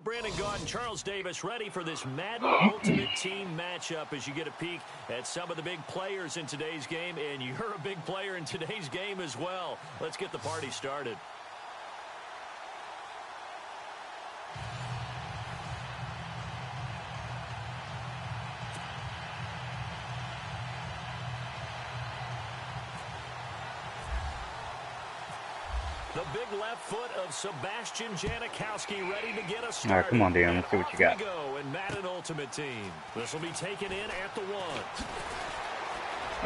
Brandon Gaudin, Charles Davis, ready for this Madden Ultimate Team matchup as you get a peek at some of the big players in today's game, and you're a big player in today's game as well. Let's get the party started. The big left foot of Sebastian Janikowski ready to get us started. All right, come on, Dan. Let's see what you got. Here we go in Madden Ultimate Team. This will be taken in at the 1.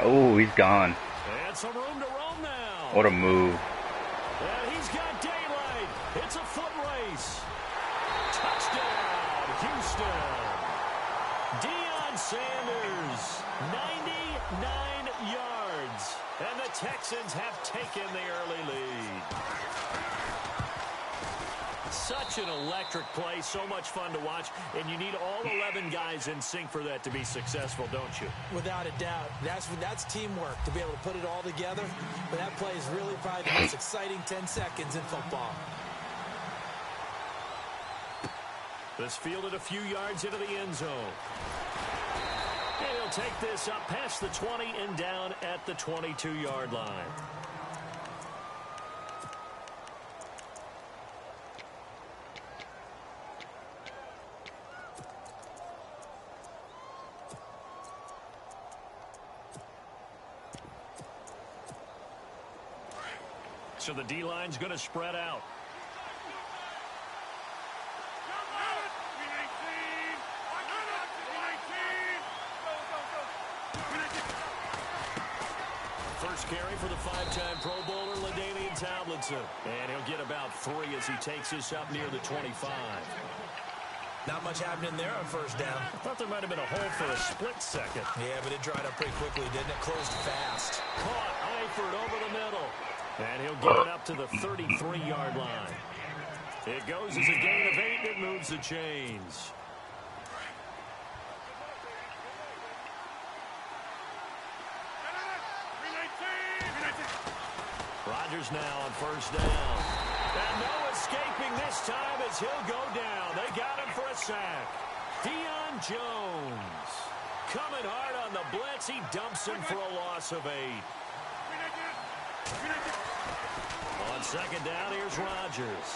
Oh, he's gone. And some room to roam now. What a move. And he's got daylight. It's a foot race. Touchdown, Houston. Deion Sanders, 99 yards. And the Texans have taken the early lead. Such an electric play, so much fun to watch, and you need all 11 guys in sync for that to be successful, don't you? Without a doubt. That's teamwork, to be able to put it all together. But that play is really probably the most exciting 10 seconds in football. This fielded a few yards into the end zone. And he'll take this up past the 20 and down at the 22-yard line. So the D-line's going to spread out. First carry for the 5-time Pro Bowler, LaDainian Tomlinson. And he'll get about 3 as he takes this up near the 25. Not much happening there on first down. I thought there might have been a hole for a split second. Yeah, but it dried up pretty quickly, didn't it? Closed fast. Caught Eifert over the middle. And he'll get it up to the 33-yard line. It goes as a gain of 8 that moves the chains. Rodgers now on first down. And no escaping this time as he'll go down. They got him for a sack. Deion Jones coming hard on the blitz. He dumps him for a loss of 8. On second down, here's Rodgers.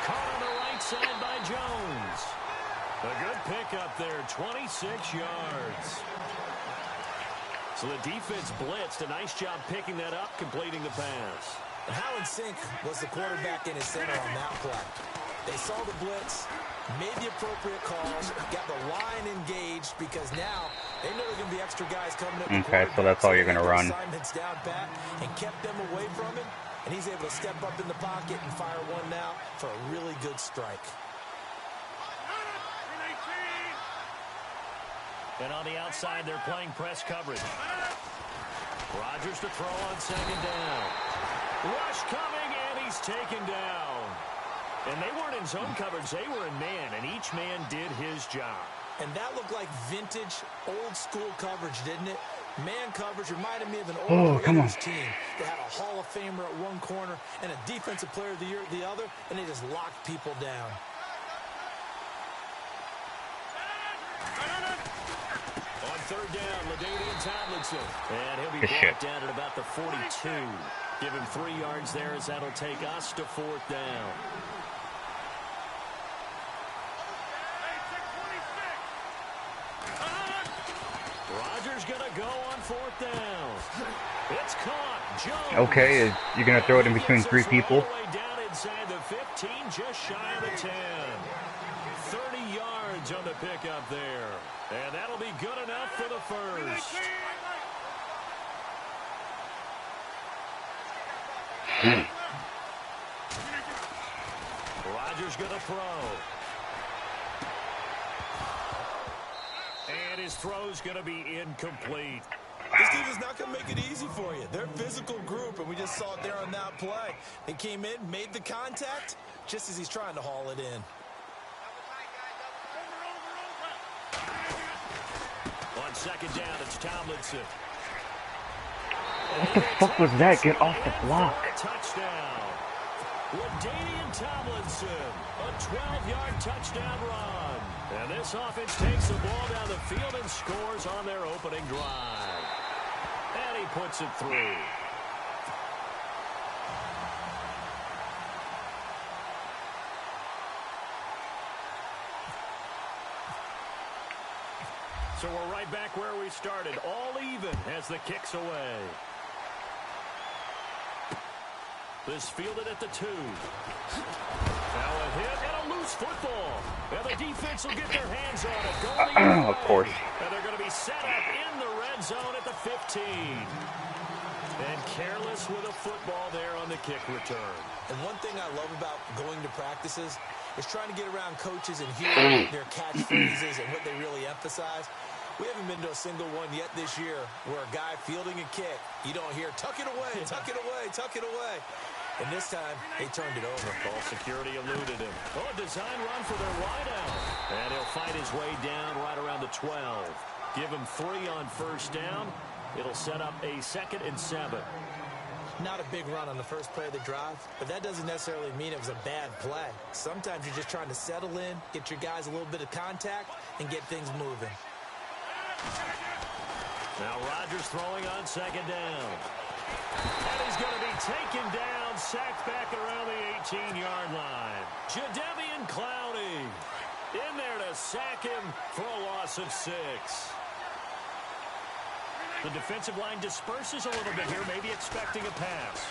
Caught on the right side by Jones. A good pickup there, 26 yards. So the defense blitzed. A nice job picking that up, completing the pass. How in sync was the quarterback in his center on that play? They saw the blitz, made the appropriate calls, got the line engaged because now they know there's going to be extra guys coming up. Okay, so that's all you're going to run. Assignments down pat and kept them away from him, and he's able to step up in the pocket and fire one now for a really good strike. And on the outside, they're playing press coverage. Rodgers to throw on second down. Rush coming, and he's taken down. And they weren't in zone coverage. They were in man, and each man did his job. And that looked like vintage, old-school coverage, didn't it? Man coverage reminded me of an old team that had a Hall of Famer at one corner and a Defensive Player of the Year at the other, and they just locked people down. On third down, LaDainian Tomlinson. And he'll be brought down at about the 42. Give him 3 yards there as that'll take us to fourth down. Rodgers going to go on fourth down. It's caught. Jones. Okay, you're going to throw it in between 3 people. All the way down inside the 15, just shy of the 10. 30 yards on the pickup there. And that'll be good enough for the first. Rodgers going to throw. And his throw's going to be incomplete. This team is not going to make it easy for you. They're a physical group, and we just saw it there on that play. They came in, made the contact, just as he's trying to haul it in. On second down, it's Tomlinson. What the fuck was that? Get off the block. Touchdown. LaDainian Tomlinson, a 12-yard touchdown run. And this offense takes the ball down the field and scores on their opening drive. And he puts it through. So we're right back where we started, all even as the kick's away. This fielded at the 2. Now a hit and a loose football. And the defense will get their hands on it. Going Of course. And they're going to be set up in the red zone at the 15. And careless with a football there on the kick return. And one thing I love about going to practices is trying to get around coaches and hear their catchphrases and what they really emphasize. We haven't been to a single one yet this year where a guy fielding a kick, you don't hear, tuck it away, tuck it away, tuck it away. And this time, they turned it over. Ball security eluded him. Oh, a design run for their wideout. And he'll fight his way down right around the 12. Give him 3 on first down. It'll set up a 2nd and 7. Not a big run on the first play of the drive, but that doesn't necessarily mean it was a bad play. Sometimes you're just trying to settle in, get your guys a little bit of contact, and get things moving. Now Rodgers throwing on 2nd down. And he's going to be taken down, sacked back around the 18-yard line. Jadeveon Clowney in there to sack him for a loss of 6. The defensive line disperses a little bit here, maybe expecting a pass.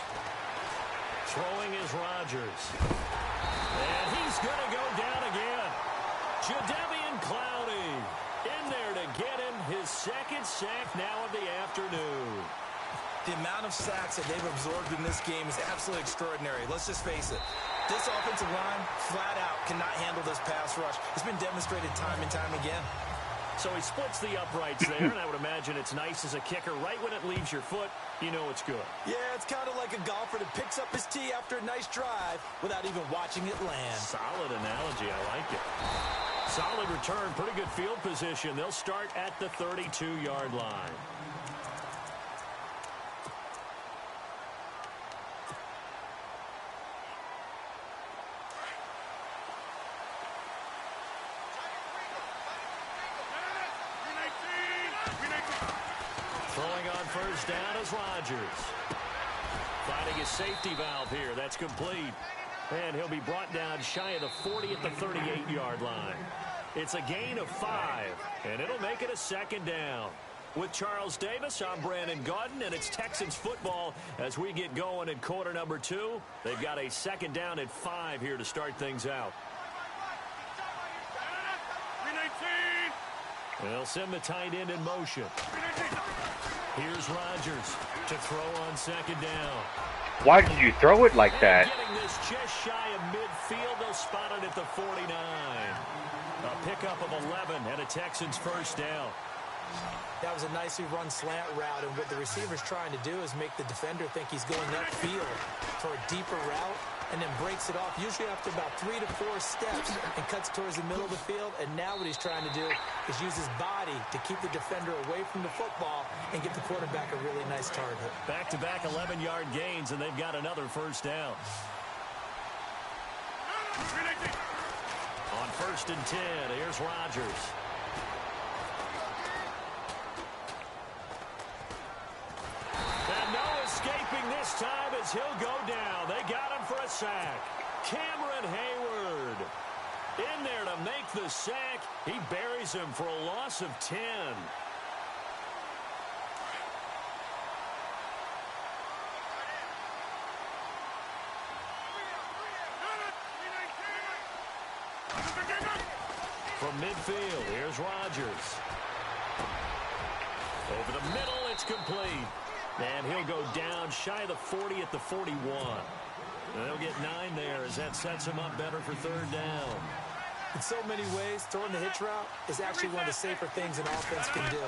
Throwing is Rodgers. And he's going to go down again. Jadeveon Clowney in there to get him his 2nd sack now of the afternoon. The amount of sacks that they've absorbed in this game is absolutely extraordinary. Let's just face it. This offensive line, flat out, cannot handle this pass rush. It's been demonstrated time and time again. So he splits the uprights there, and I would imagine it's nice as a kicker. Right when it leaves your foot, you know it's good. Yeah, it's kind of like a golfer that picks up his tee after a nice drive without even watching it land. Solid analogy. I like it. Solid return. Pretty good field position. They'll start at the 32-yard line. Throwing on first down is Rodgers. Finding his safety valve here. That's complete. And he'll be brought down shy of the 40 at the 38-yard line. It's a gain of 5, and it'll make it a 2nd down. With Charles Davis, I'm Brandon Gaudin, and it's Texans football as we get going in quarter number 2. They've got a 2nd down at 5 here to start things out. And they'll send the tight end in motion. Here's Rodgers to throw on 2nd down. Why did you throw it like that? Getting this just shy of midfield. They'll spot it at the 49. A pickup of 11 and a Texans first down. That was a nicely run slant route, and what the receiver's trying to do is make the defender think he's going upfield for a deeper route, and then breaks it off, usually after about 3 to 4 steps, and cuts towards the middle of the field. And now what he's trying to do is use his body to keep the defender away from the football and get the quarterback a really nice target. Back-to-back 11-yard gains, and they've got another first down. On 1st and 10, here's Rodgers. Escaping this time as he'll go down. They got him for a sack. Cameron Hayward in there to make the sack. He buries him for a loss of 10. From midfield, here's Rodgers. Over the middle, it's complete. And he'll go down shy of the 40 at the 41. And they'll get 9 there as that sets him up better for 3rd down. In so many ways, throwing the hitch route is actually one of the safer things an offense can do.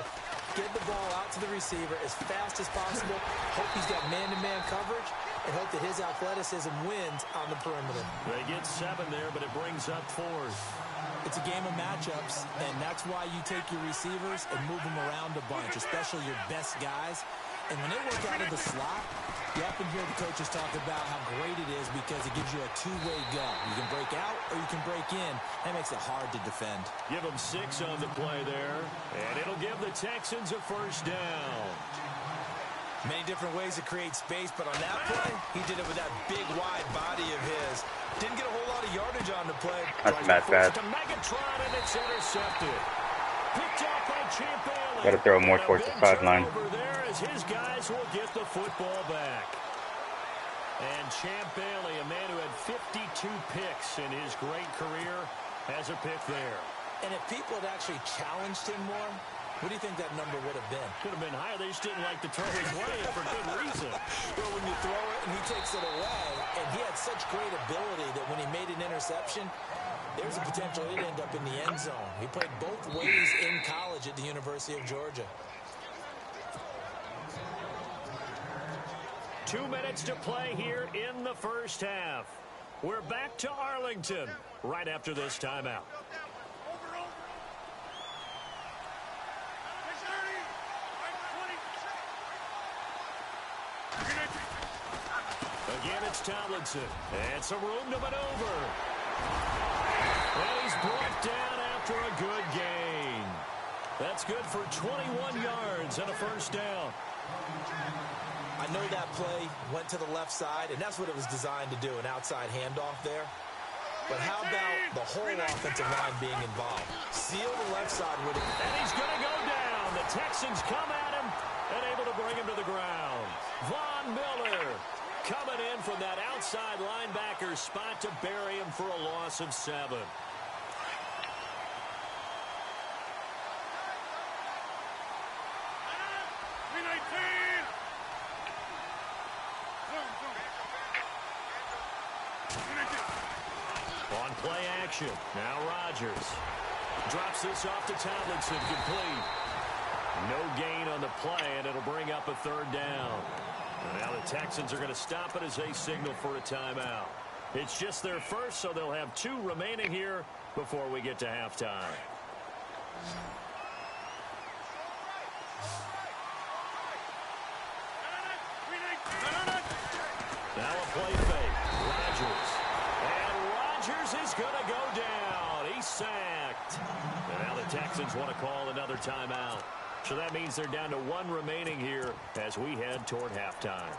Get the ball out to the receiver as fast as possible, hope he's got man-to-man coverage, and hope that his athleticism wins on the perimeter. They get 7 there, but it brings up 4th. It's a game of matchups, and that's why you take your receivers and move them around a bunch, especially your best guys. And when they work out of the slot, you often hear the coaches talk about how great it is because it gives you a two-way go. You can break out or you can break in. That makes it hard to defend. Give them 6 on the play there, and it'll give the Texans a first down. Many different ways to create space, but on that play, he did it with that big, wide body of his. Didn't get a whole lot of yardage on the play. That's not bad. To Megatron, and it's intercepted. Picked up by Champ Bailey. Gotta throw more towards the sideline. Over there as his guys will get the football back. And Champ Bailey, a man who had 52 picks in his great career, has a pick there. And if people had actually challenged him more, what do you think that number would have been? Could have been higher. They just didn't like to throw his way for good reason. Well, when you throw it and he takes it away, and he had such great ability that when he made an interception, there's a potential he'd end up in the end zone. He played both ways in college at the University of Georgia. 2 minutes to play here in the first half. We're back to Arlington right after this timeout. Again, it's Tomlinson. And some room to maneuver. And he's brought down after a good gain. That's good for 21 yards and a first down. I know that play went to the left side, and that's what it was designed to do, an outside handoff there. But how about the whole offensive line being involved? Seal the left side with it. And he's going to go down. The Texans come at him and able to bring him to the ground. Von Miller coming in from that outside linebacker spot to bury him for a loss of 7. On play action, now Rodgers drops this off to Tomlinson, complete. No gain on the play, and it'll bring up a third down. And now the Texans are going to stop it as they signal for a timeout. It's just their first, so they'll have 2 remaining here before we get to halftime. Now a play fake. Rodgers. And Rodgers is going to go down. He's sacked. And now the Texans want to call another timeout. So that means they're down to 1 remaining here as we head toward halftime.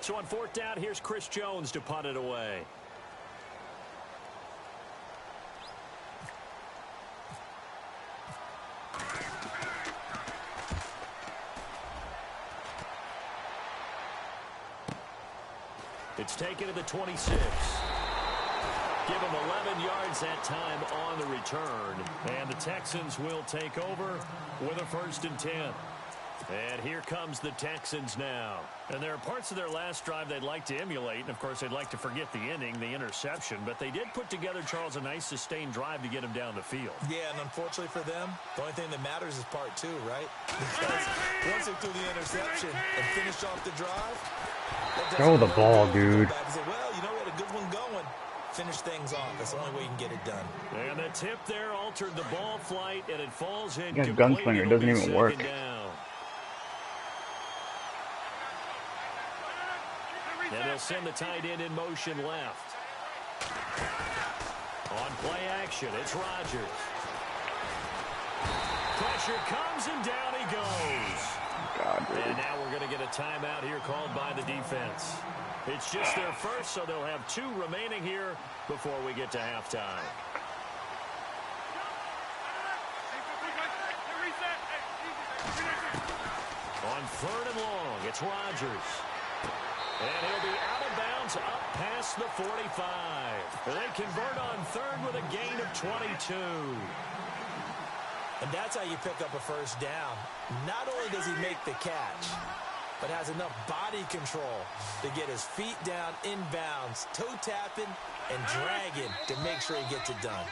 So on 4th down, here's Chris Jones to punt it away. It's taken to the 26. Give him 11 yards that time on the return. And the Texans will take over with a 1st and 10. And here comes the Texans now. And there are parts of their last drive they'd like to emulate. And, of course, they'd like to forget the inning, the interception. But they did put together, Charles, a nice sustained drive to get him down the field. Yeah, and unfortunately for them, the only thing that matters is part 2, right? Because once they threw the interception and finished off the drive, throw the ball, dude. Say, well, you know, we had a good one going. Finish things off. That's the only way you can get it done. And the tip there altered the ball flight, and it falls in. You got gunslinger. It doesn't even work. Down. And they'll send the tight end in motion left. On play action, it's Rodgers. Pressure comes, and down he goes. God, dude. And now we're going to get a timeout here called by the defense. It's just their first, so they'll have 2 remaining here before we get to halftime. On 3rd and long, it's Rodgers. And he'll be out of bounds up past the 45. They convert on 3rd with a gain of 22. And that's how you pick up a first down. Not only does he make the catch, but has enough body control to get his feet down inbounds, toe tapping and dragging to make sure he gets it done.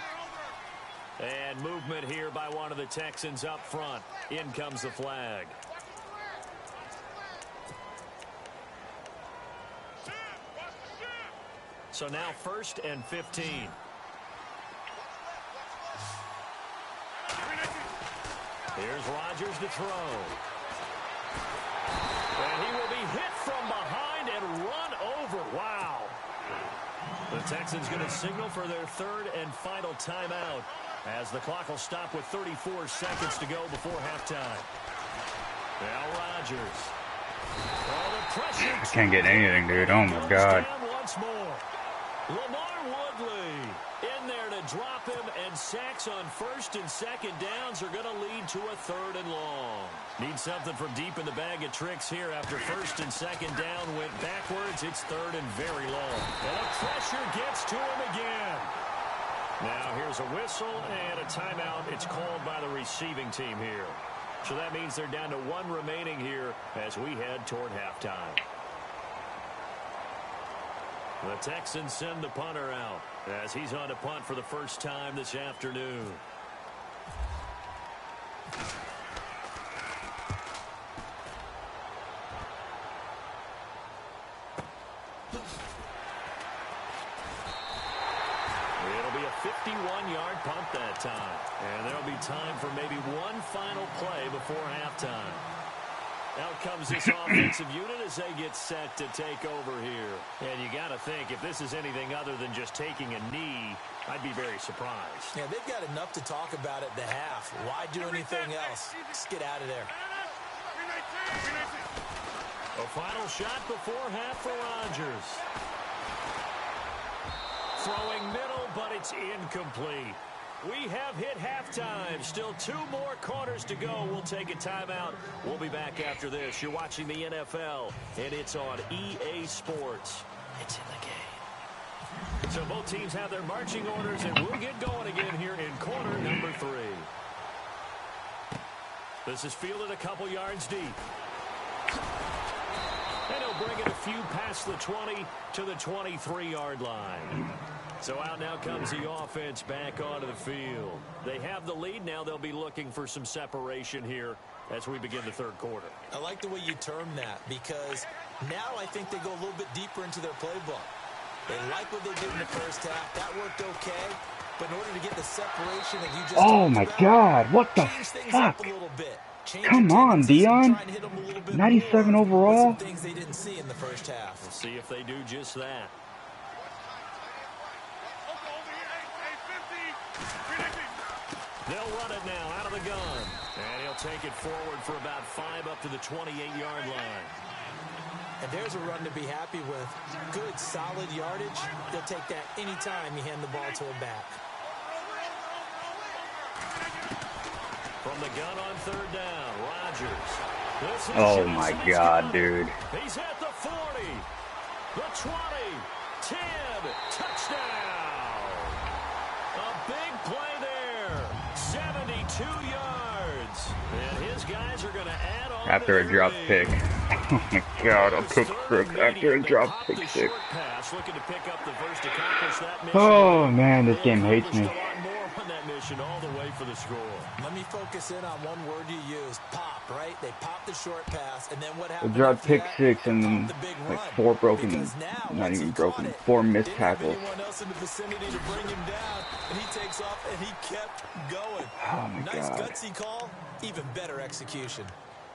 And movement here by one of the Texans up front. In comes the flag. So now 1st and 15. Here's Rodgers to throw. And he will be hit from behind and run over. Wow. The Texans going to signal for their 3rd and final timeout as the clock will stop with 34 seconds to go before halftime. Now Rodgers. I can't get anything, dude. Oh, my God. Once more. Lamar Woodley in there to drop him, and sacks on 1st and 2nd downs are going to lead to a 3rd and long. Need something from deep in the bag of tricks here. After 1st and 2nd down went backwards, it's 3rd and very long. And the pressure gets to him again. Now here's a whistle and a timeout. It's called by the receiving team here. So that means they're down to 1 remaining here as we head toward halftime. The Texans send the punter out as he's on to punt for the first time this afternoon. It'll be a 51-yard punt that time. And there'll be time for maybe one final play before halftime. Out comes this offensive unit as they get set to take over here. And you got to think, if this is anything other than just taking a knee, I'd be very surprised. Yeah, they've got enough to talk about at the half. Why do anything else? Just get out of there. A final shot before half for Rodgers. Throwing middle, but it's incomplete. We have hit halftime. Still 2 more quarters to go. We'll take a timeout. We'll be back after this. You're watching the NFL, and it's on EA Sports. It's in the game. So both teams have their marching orders, and we'll get going again here in quarter number 3. This is fielded a couple yards deep. And he'll bring it a few past the 20 to the 23-yard line. So out now comes the offense back onto the field. They have the lead. Now they'll be looking for some separation here as we begin the 3rd quarter. I like the way you term that, because now I think they go a little bit deeper into their playbook. They like what they did in the first half. That worked okay. But in order to get the separation that you just Oh, my God. What the fuck? Come on, Dion. 97 overall. Things they didn't see in the first half. We'll see if they do just that. They'll run it now out of the gun. And he'll take it forward for about 5 up to the 28-yard line. And there's a run to be happy with. Good, solid yardage. They'll take that anytime you hand the ball to a back. From the gun on 3rd down, Rodgers. Oh, my God, dude. He's at the 40, the 20, 10, touchdown. A big play there, 72 yards. And his guys are going to add on after a drop pick. Oh, my God, a pick six after a drop pick six. Oh, man, this game hates me. All the way for the score. Let me focus in on one word you used, pop, right? They popped the short pass, and then what happened? The drop pick six and then like 4 broken, not even broken, 4 missed tackles. Anyone else in the vicinity to bring him down, and he takes off, and he kept going. Oh my nice God. gutsy call, even better execution.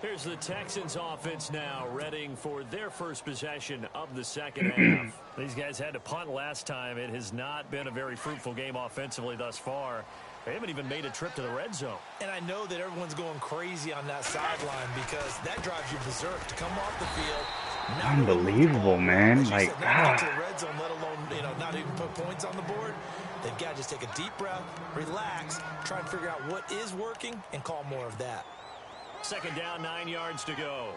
Here's the Texans offense now, readying for their first possession of the 2nd half. These guys had to punt last time. It has not been a very fruitful game offensively thus far. They haven't even made a trip to the red zone. And I know that everyone's going crazy on that sideline because that drives you berserk to come off the field. Unbelievable, man. Like, not to the red zone, let alone, not even put points on the board. They've got to just take a deep breath, relax, try and figure out what is working, and call more of that. 2nd down, 9 yards to go.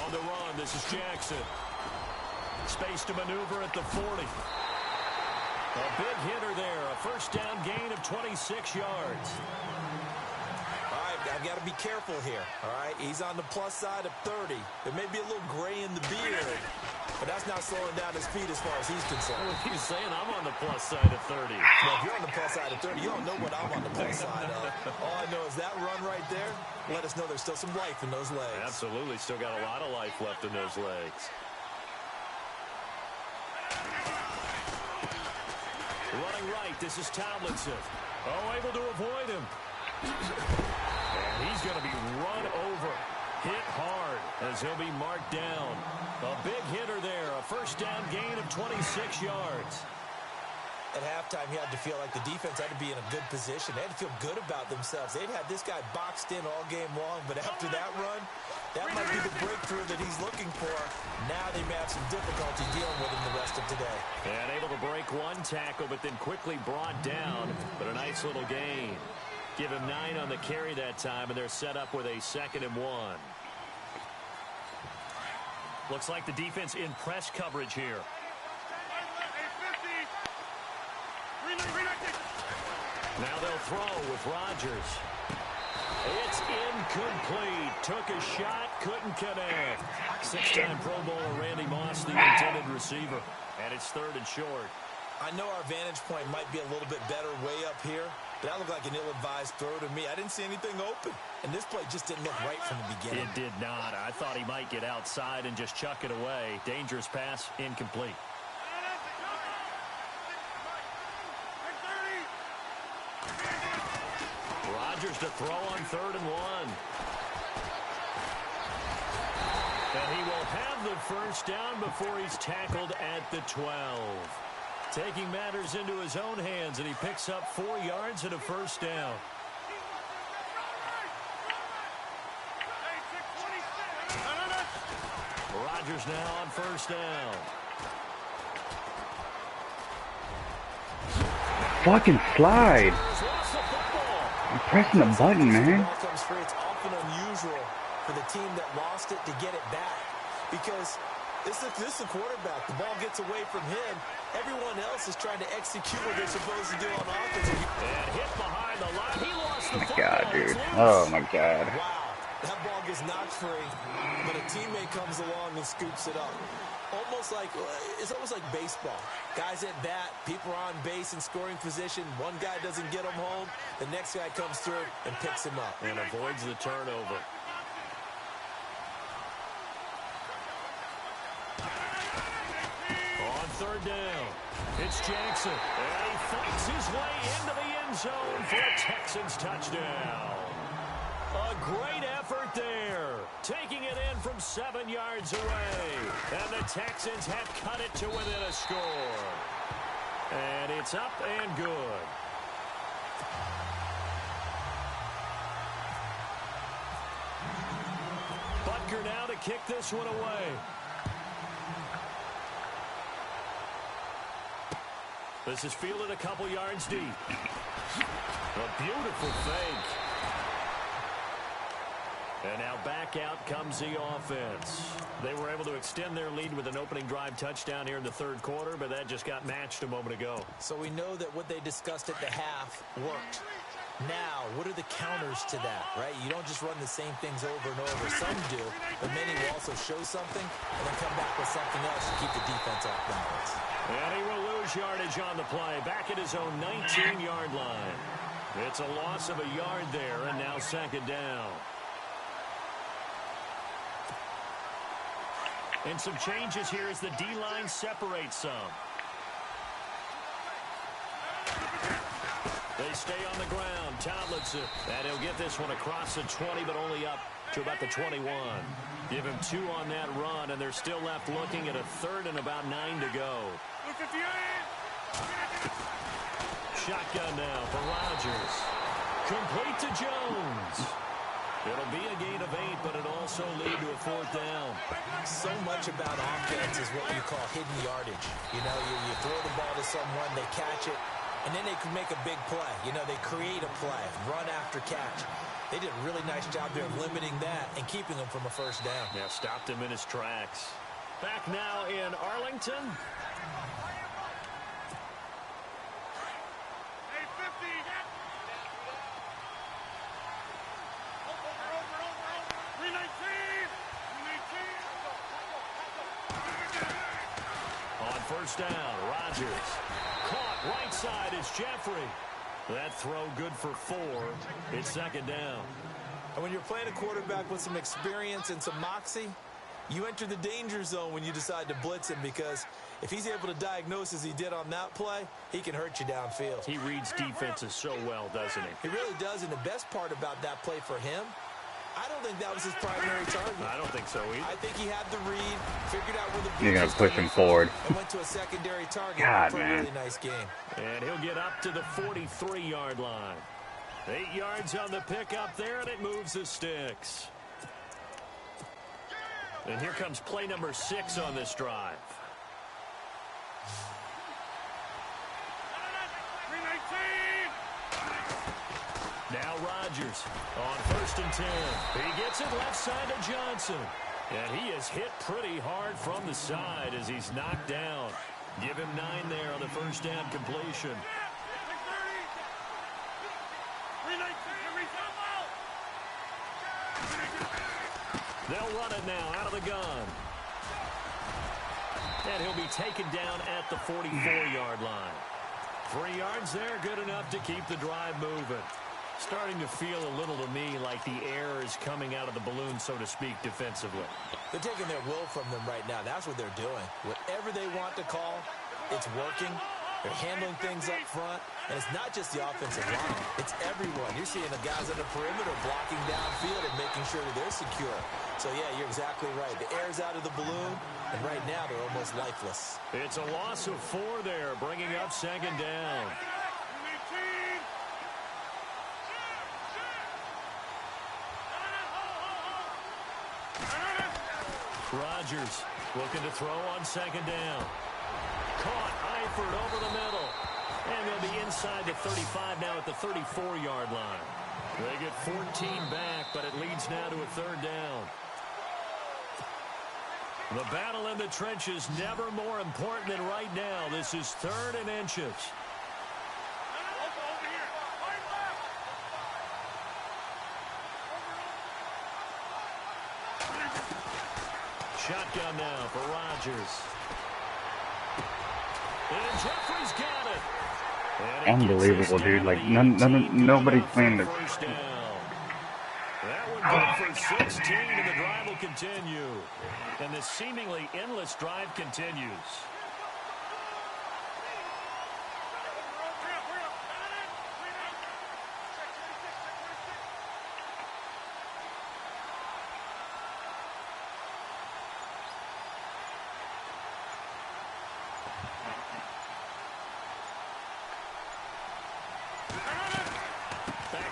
On the run, this is Jackson. Space to maneuver at the 40. A big hitter there. A 1st down gain of 26 yards. All right, got to be careful here, all right? He's on the plus side of 30. There may be a little gray in the beard, but that's not slowing down his speed as far as he's concerned. Well, he's saying I'm on the plus side of 30. Well, if you're on the plus side of 30, you don't know what I'm on the plus side of. All I know is that run right there let us know there's still some life in those legs. Absolutely. Still got a lot of life left in those legs. Running right, this is Tomlinson. Oh, able to avoid him. And he's going to be run over. Hit hard as he'll be marked down. A big hitter there. A first down gain of 26 yards. At halftime, you had to feel like the defense had to be in a good position. They had to feel good about themselves. They'd had this guy boxed in all game long, but after that run, that might be the breakthrough that he's looking for. Now they may have some difficulty dealing with him the rest of today. And able to break one tackle, but then quickly brought down. But a nice little gain. Give him 9 on the carry that time, and they're set up with a 2nd and 1. Looks like the defense in press coverage here. Now they'll throw with Rodgers. It's incomplete. Took a shot, couldn't connect. 6-time Pro Bowler Randy Moss, the intended receiver. And it's 3rd and short. I know our vantage point might be a little bit better way up here, but that looked like an ill-advised throw to me. I didn't see anything open, and this play just didn't look right from the beginning. It did not. I thought he might get outside and just chuck it away. Dangerous pass, incomplete. Rodgers to throw on 3rd and 1. And he will have the first down before he's tackled at the 12. Taking matters into his own hands, and he picks up 4 yards and a first down. Rodgers now on first down. Fucking slide. I'm pressing the button, man. It's often unusual for the team that lost it to get it back, because this is a quarterback. The ball gets away from him. Everyone else is trying to execute what they're supposed to do on offense. And hit behind the line. He lost the football. God, dude. Oh, my God. Wow. That ball gets knocked free, but a teammate comes along and scoops it up. It's almost like baseball. Guys at bat, people are on base in scoring position. One guy doesn't get him home. The next guy comes through and picks him up. And avoids the turnover. On 3rd down, it's Jackson. And he fights his way into the end zone for a Texans touchdown. A great effort there. Taking it in from 7 yards away. And the Texans have cut it to within a score. And it's up and good. Butker now to kick this one away. This is fielded a couple yards deep. A beautiful fake. And now back out comes the offense. They were able to extend their lead with an opening drive touchdown here in the 3rd quarter, but that just got matched a moment ago. So we know that what they discussed at the half worked. Now, what are the counters to that, right? You don't just run the same things over and over. Some do, but many will also show something and then come back with something else to keep the defense off balance. And he will lose yardage on the play, back at his own 19-yard line. It's a loss of a yard there, and now 2nd down. And some changes here as the D-line separates some. They stay on the ground. Tomlinson. And he'll get this one across the 20, but only up to about the 21. Give him 2 on that run, and they're still left looking at a 3rd and about 9 to go. Shotgun now for Rodgers. Complete to Jones. It'll be a gain of 8, but it also lead to a 4th down. So much about offense is what you call hidden yardage. You know, you throw the ball to someone, they catch it, and then they can make a big play. You know, they create a play, run after catch. They did a really nice job there of limiting that and keeping him from a first down. Yeah, stopped him in his tracks. Back now in Arlington. first down. Rodgers. Caught right side is Jeffrey. That throw good for 4. It's second down. And when you're playing a quarterback with some experience and some moxie, you enter the danger zone when you decide to blitz him, because if he's able to diagnose as he did on that play, he can hurt you downfield. He reads defenses so well, doesn't he? He really does, and the best part about that play for him, I don't think that was his primary target. I don't think so either. I think he had the read, figured out where the You're going to push him forward. And went to a secondary target. God, for man. a really nice game. And he'll get up to the 43-yard line. 8 yards on the pickup there, and it moves the sticks. And here comes play number 6 on this drive. Now Rodgers on 1st and 10. He gets it left side to Johnson. And he is hit pretty hard from the side as he's knocked down. Give him 9 there on the first down completion. They'll run it now out of the gun. And he'll be taken down at the 44-yard line. 3 yards there, good enough to keep the drive moving. Starting to feel a little to me like the air is coming out of the balloon, so to speak, defensively. They're taking their will from them right now. That's what they're doing. Whatever they want to call, it's working. They're handling things up front. And it's not just the offensive line. It's everyone. You're seeing the guys on the perimeter blocking downfield and making sure that they're secure. So, yeah, you're exactly right. The air's out of the balloon, and right now they're almost lifeless. It's a loss of 4 there, bringing up second down. Rodgers looking to throw on second down. Caught Eifert over the middle. And they'll be inside the 35 now at the 34-yard line. They get 14 back, but it leads now to a 3rd down. The battle in the trenches never more important than right now. This is 3rd and inches. Shotgun now for Rodgers. And Jeffrey's got it. Unbelievable, dude. Like, nobody's playing this. That one good for 16, and the drive will continue. And this seemingly endless drive continues.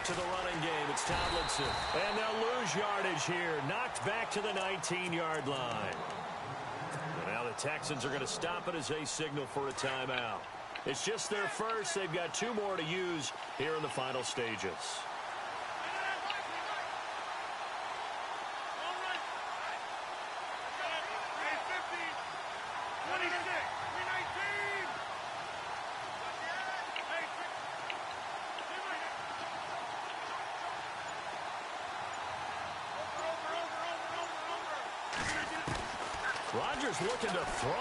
To the running game, it's Tomlinson. And they'll lose yardage here. Knocked back to the 19-yard line. And now the Texans are going to stop it as they signal for a timeout. It's just their first. They've got 2 more to use here in the final stages. Rodgers looking to throw.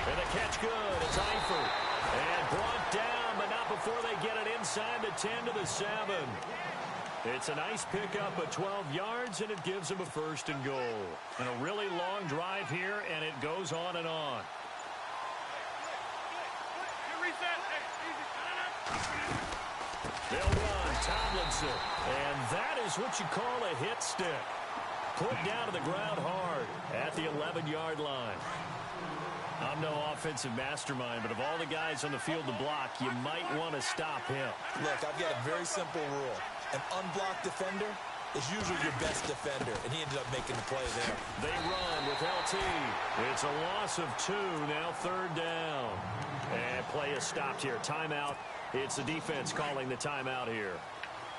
And the catch good. It's Eifert. And brought down, but not before they get it inside the 10 to the 7. It's a nice pickup of 12 yards, and it gives them a 1st and goal. And a really long drive here, and it goes on and on. They'll run Tomlinson. And that is what you call a hit stick. Put down to the ground hard at the 11-yard line. I'm no offensive mastermind, but of all the guys on the field to block, you might want to stop him. Look, I've got a very simple rule. An unblocked defender is usually your best defender, and he ended up making the play there. They run with LT. It's a loss of 2, now 3rd down. And play is stopped here. Timeout. It's the defense calling the timeout here.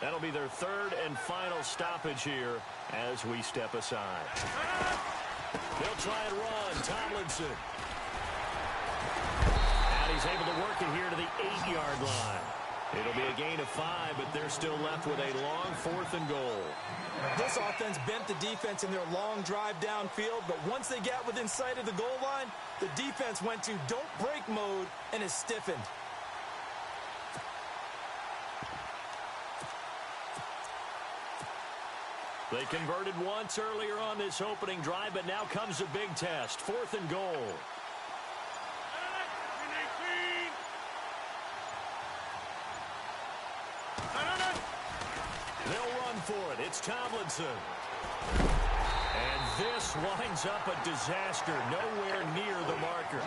That'll be their 3rd and final stoppage here as we step aside. They'll try and run. Tomlinson. And he's able to work it here to the 8-yard line. It'll be a gain of 5, but they're still left with a long 4th and goal. They This offense bent the defense in their long drive downfield, but once they got within sight of the goal line, the defense went to don't break mode and is stiffened. They converted once earlier on this opening drive, but now comes a big test. 4th and goal. They'll run for it. It's Tomlinson. And this winds up a disaster. Nowhere near the marker.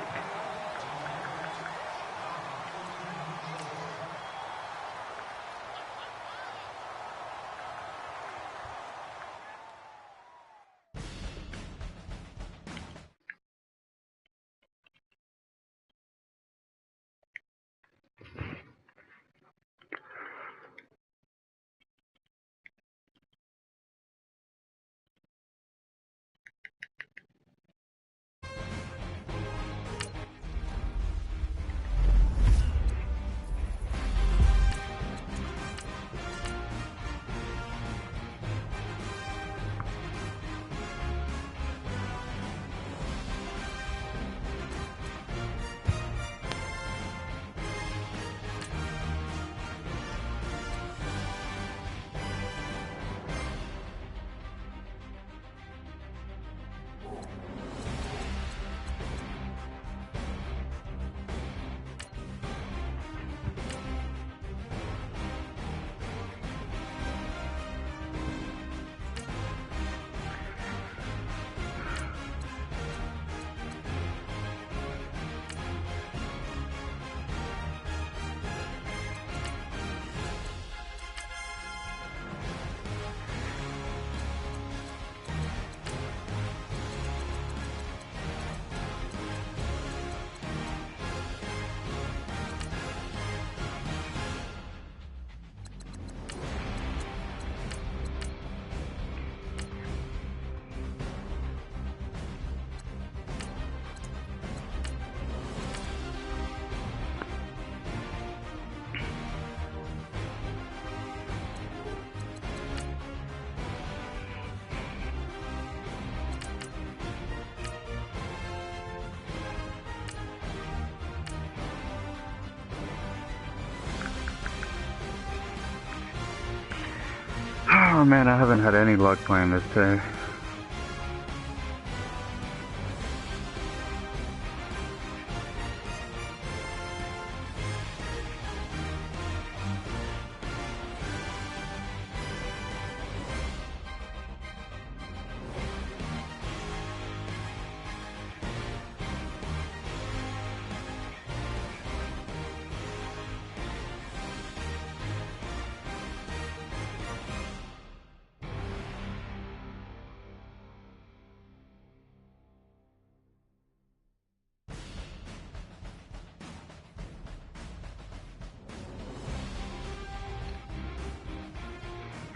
Oh man, I haven't had any luck playing this day.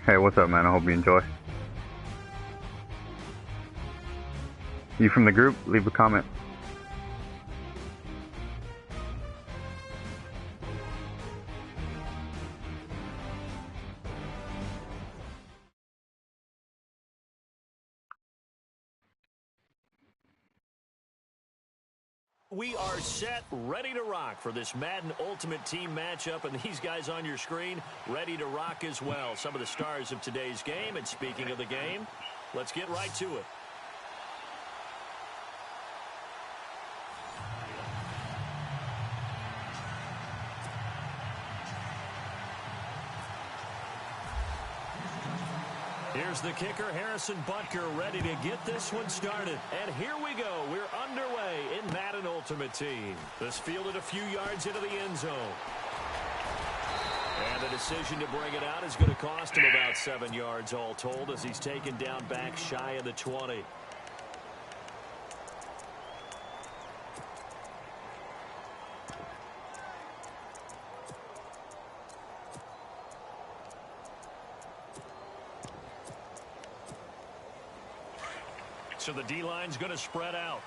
Hey, what's up, man? I hope you enjoy. You from the group? Leave a comment. We are set, ready to rock for this Madden Ultimate Team matchup, and these guys on your screen ready to rock as well. Some of the stars of today's game, and speaking of the game, let's get right to it. Here's the kicker, Harrison Butker, ready to get this one started. And here we go. We're underway in Madden Ultimate Team. This fielded a few yards into the end zone. And the decision to bring it out is going to cost him about 7 yards all told as he's taken down back shy of the 20. So the D-line's going to spread out.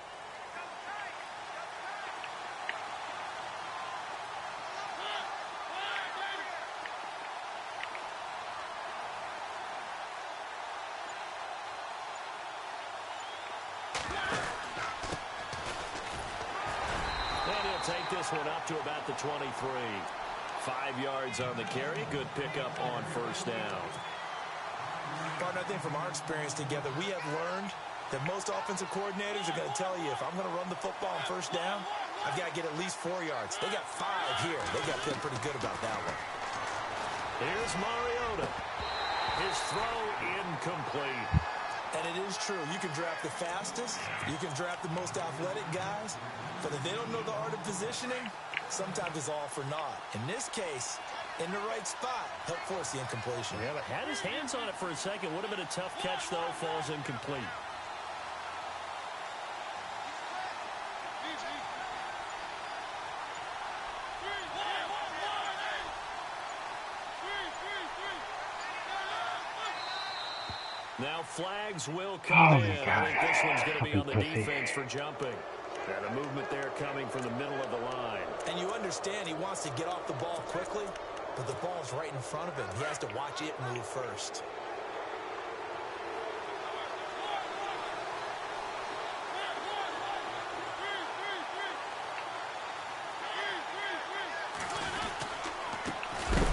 take this one up to about the 23. 5 yards on the carry. Good pickup on first down. Partner, I think from our experience together, we have learned that most offensive coordinators are going to tell you, if I'm going to run the football on first down, I've got to get at least 4 yards. They got 5 here. They got to feel pretty good about that one. Here's Mariota. His throw incomplete. And it is true. You can draft the fastest. You can draft the most athletic guys. But if they don't know the art of positioning, sometimes it's all for naught. In this case, in the right spot, help force the incompletion. Yeah, but had his hands on it for a second. Would have been a tough catch, though. Falls incomplete. Now flags will come in. I think this one's going to be on the defense for jumping. And a movement there coming from the middle of the line. And you understand he wants to get off the ball quickly, but the ball's right in front of him. He has to watch it move first.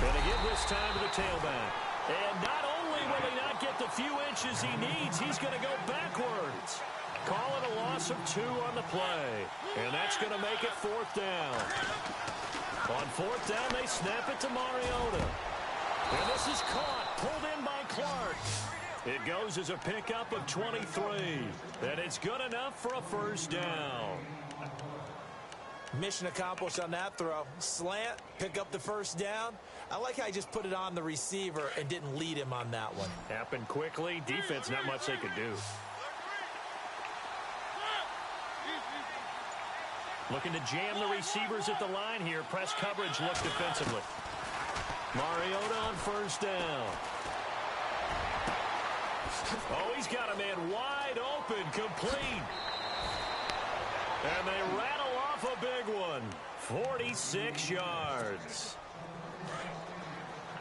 Going to give this time to the tailback. And not only will he not get the few inches he needs, he's going to go backwards. Call it a loss of 2 on the play. And that's going to make it 4th down. On 4th down, they snap it to Mariota. And this is caught, pulled in by Clark. It goes as a pickup of 23. And it's good enough for a first down. Mission accomplished on that throw. Slant, pick up the first down. I like how he just put it on the receiver and didn't lead him on that one. Happened quickly. Defense, not much they could do. Looking to jam the receivers at the line here. Press coverage look defensively. Mariota on first down. Oh, he's got a man wide open, complete. And they rattle off a big one. 46 yards.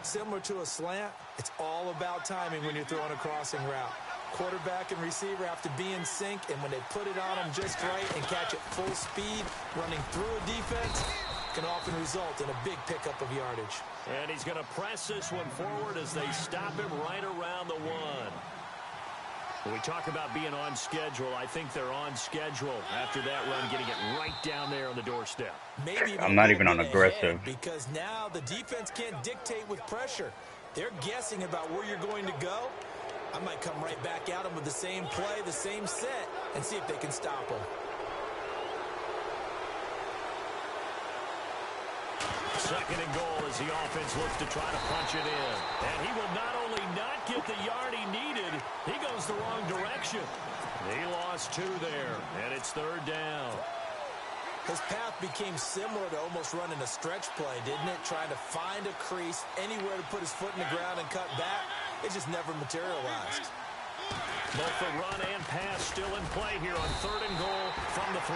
Similar to a slant, it's all about timing when you're throwing a crossing route. Quarterback and receiver have to be in sync, and when they put it on them just right and catch it full speed, running through a defense can often result in a big pickup of yardage. And he's going to press this one forward as they stop him right around the 1. When we talk about being on schedule, I think they're on schedule after that run, getting it right down there on the doorstep. Maybe I'm not even on aggressive. Because now the defense can't dictate with pressure. They're guessing about where you're going to go. I might come right back at them with the same play, the same set, and see if they can stop them. Second and goal as the offense looks to try to punch it in. And he will not only not get the yard he needed, he goes the wrong direction. He lost 2 there, and it's 3rd down. His path became similar to almost running a stretch play, didn't it? Trying to find a crease, anywhere to put his foot in the ground and cut back. It just never materialized. Both the run and pass still in play here on 3rd and goal from the 3.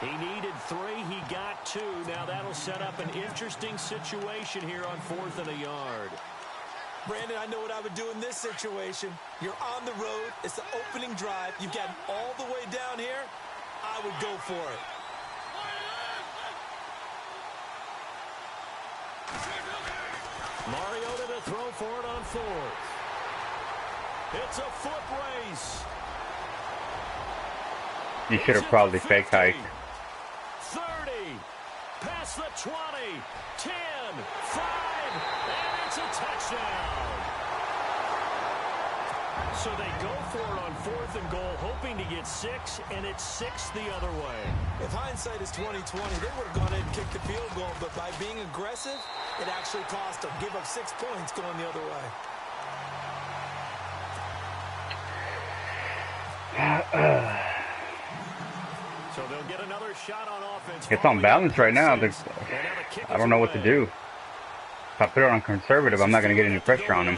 He needed 3. He got 2. Now that'll set up an interesting situation here on 4th and a yard. Brandon, I know what I would do in this situation. You're on the road. It's the opening drive. You've gotten all the way down here. I would go for it. Mariota to throw for it on 4th. It's a foot race. You should have probably fake hiked. 30, past the 20, 10, 5, and it's a touchdown. So they go for it on 4th and goal, hoping to get 6, and it's 6 the other way. If hindsight is 20/20, they would have gone ahead and kicked the field goal, but by being aggressive, it actually cost them. Give up 6 points going the other way. So they'll get another shot on offense. It's on balance right now. I don't know what to do. If I put it on conservative, I'm not going to get any pressure on him.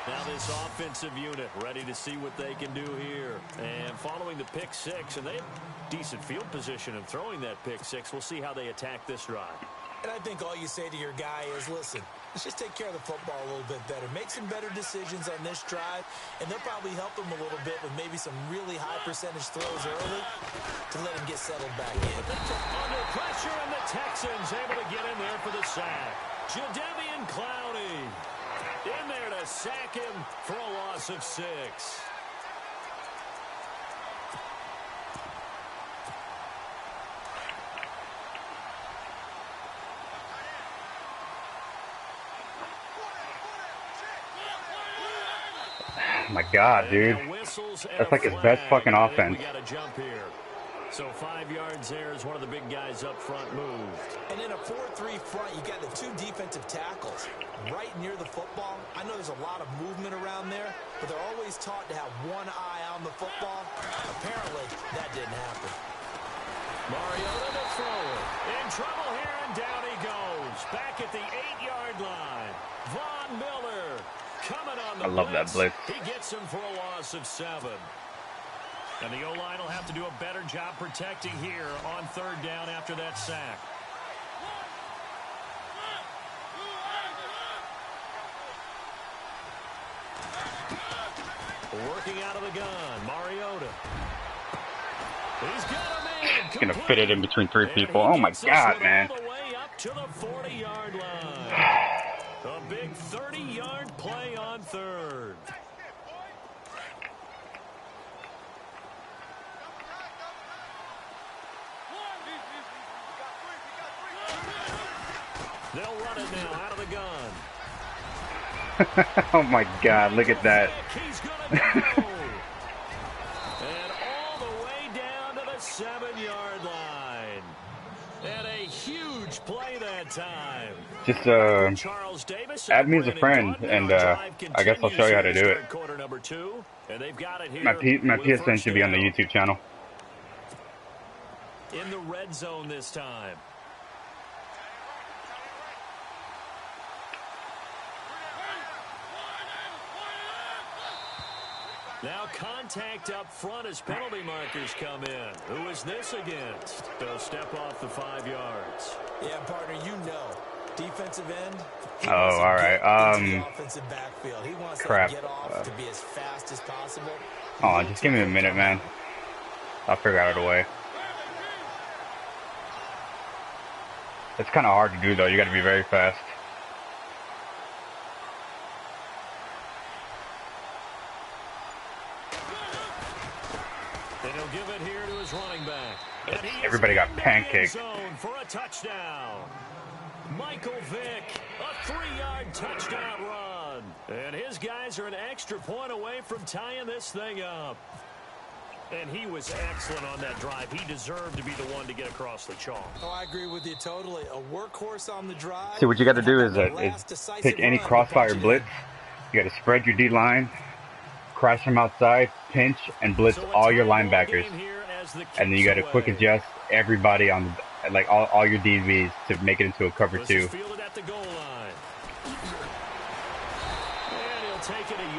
Now this offensive unit ready to see what they can do here. And following the pick 6, and they have decent field position and throwing that pick 6. We'll see how they attack this drive. And I think all you say to your guy is, listen, let's just take care of the football a little bit better. Make some better decisions on this drive, and they'll probably help him a little bit with maybe some really high percentage throws early to let him get settled back in. Under pressure, and the Texans able to get in there for the sack. Jadeveon Clowney in there to sack him for a loss of 6. Oh my God, dude. That's like his best fucking offense. We got a jump here. So 5 yards there as one of the big guys up front moved. And in a 4-3 front, you got the 2 defensive tackles right near the football. I know there's a lot of movement around there, but they're always taught to have one eye on the football. Apparently, that didn't happen. Mariota to throw it. In trouble here, and down he goes. Back at the 8-yard line. Von Miller coming on the I love that blitz. He gets him for a loss of 7. And the O-line will have to do a better job protecting here on 3rd down after that sack. Working out of the gun, Mariota. He's got a man. He's gonna fit it in between 3 people. Oh my God, man. All the way up to the 40-yard line. A big 30-yard play on 3rd. They'll run it now out of the gun. Oh my God, look at that. He's gonna go. And all the way down to the 7-yard line. And a huge play that time. Just Charles Davis add me as a friend, and I guess I'll show you how to do it. Quarter number 2, and they've got it here. My PSN should be on the YouTube channel. In the red zone this time. Now contact up front as penalty markers come in. Who is this against? They'll step off the 5 yards. Yeah, partner, you know. Defensive end. Oh, all right. Offensive backfield. He wants crap. to get off to be as fast as possible. Oh, just give me a minute, man. I'll figure out a way. It's kind of hard to do, though. You got to be very fast. And he'll give it here to his running back. Everybody got pancaked. For a touchdown. Michael Vick, a 3-yard touchdown run. And his guys are an extra point away from tying this thing up. And he was excellent on that drive. He deserved to be the one to get across the chalk. Oh, I agree with you totally. A workhorse on the drive. See, what you got to do is pick any crossfire blitz. You got to spread your D-line, crash from outside, pinch, and blitz all your linebackers. And then you got to quick adjust everybody on the, like all your DBs to make it into a cover 2.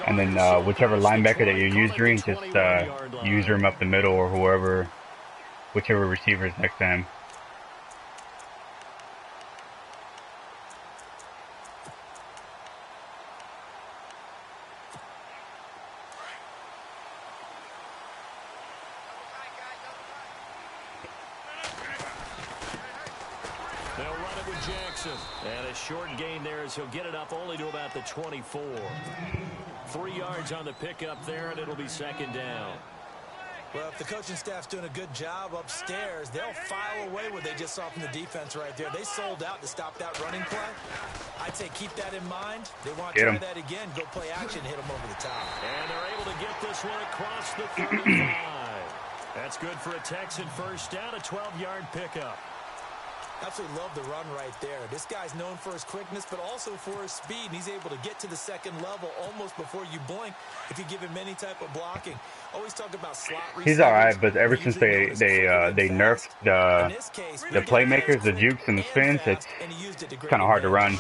And then whichever linebacker that you're using, just user him up the middle or whoever, whichever receiver is next to him. They'll run it with Jackson. And a short gain there as he'll get it up only to about the 24. 3 yards on the pickup there, and it'll be 2nd down. Well, if the coaching staff's doing a good job upstairs, they'll file away what they just saw from the defense right there. They sold out to stop that running play. I'd say keep that in mind. They want to try that again, go play action, hit them over the top. And they're able to get this one across the 35. That's good for a Texan first down, a 12-yard pickup. Absolutely love the run right there. This guy's known for his quickness, but also for his speed. And he's able to get to the 2nd level almost before you blink if you give him any type of blocking. Always talk about slot receivers. He's all right, but ever since they nerfed the playmakers, the jukes and the spins, it's kind of hard to run.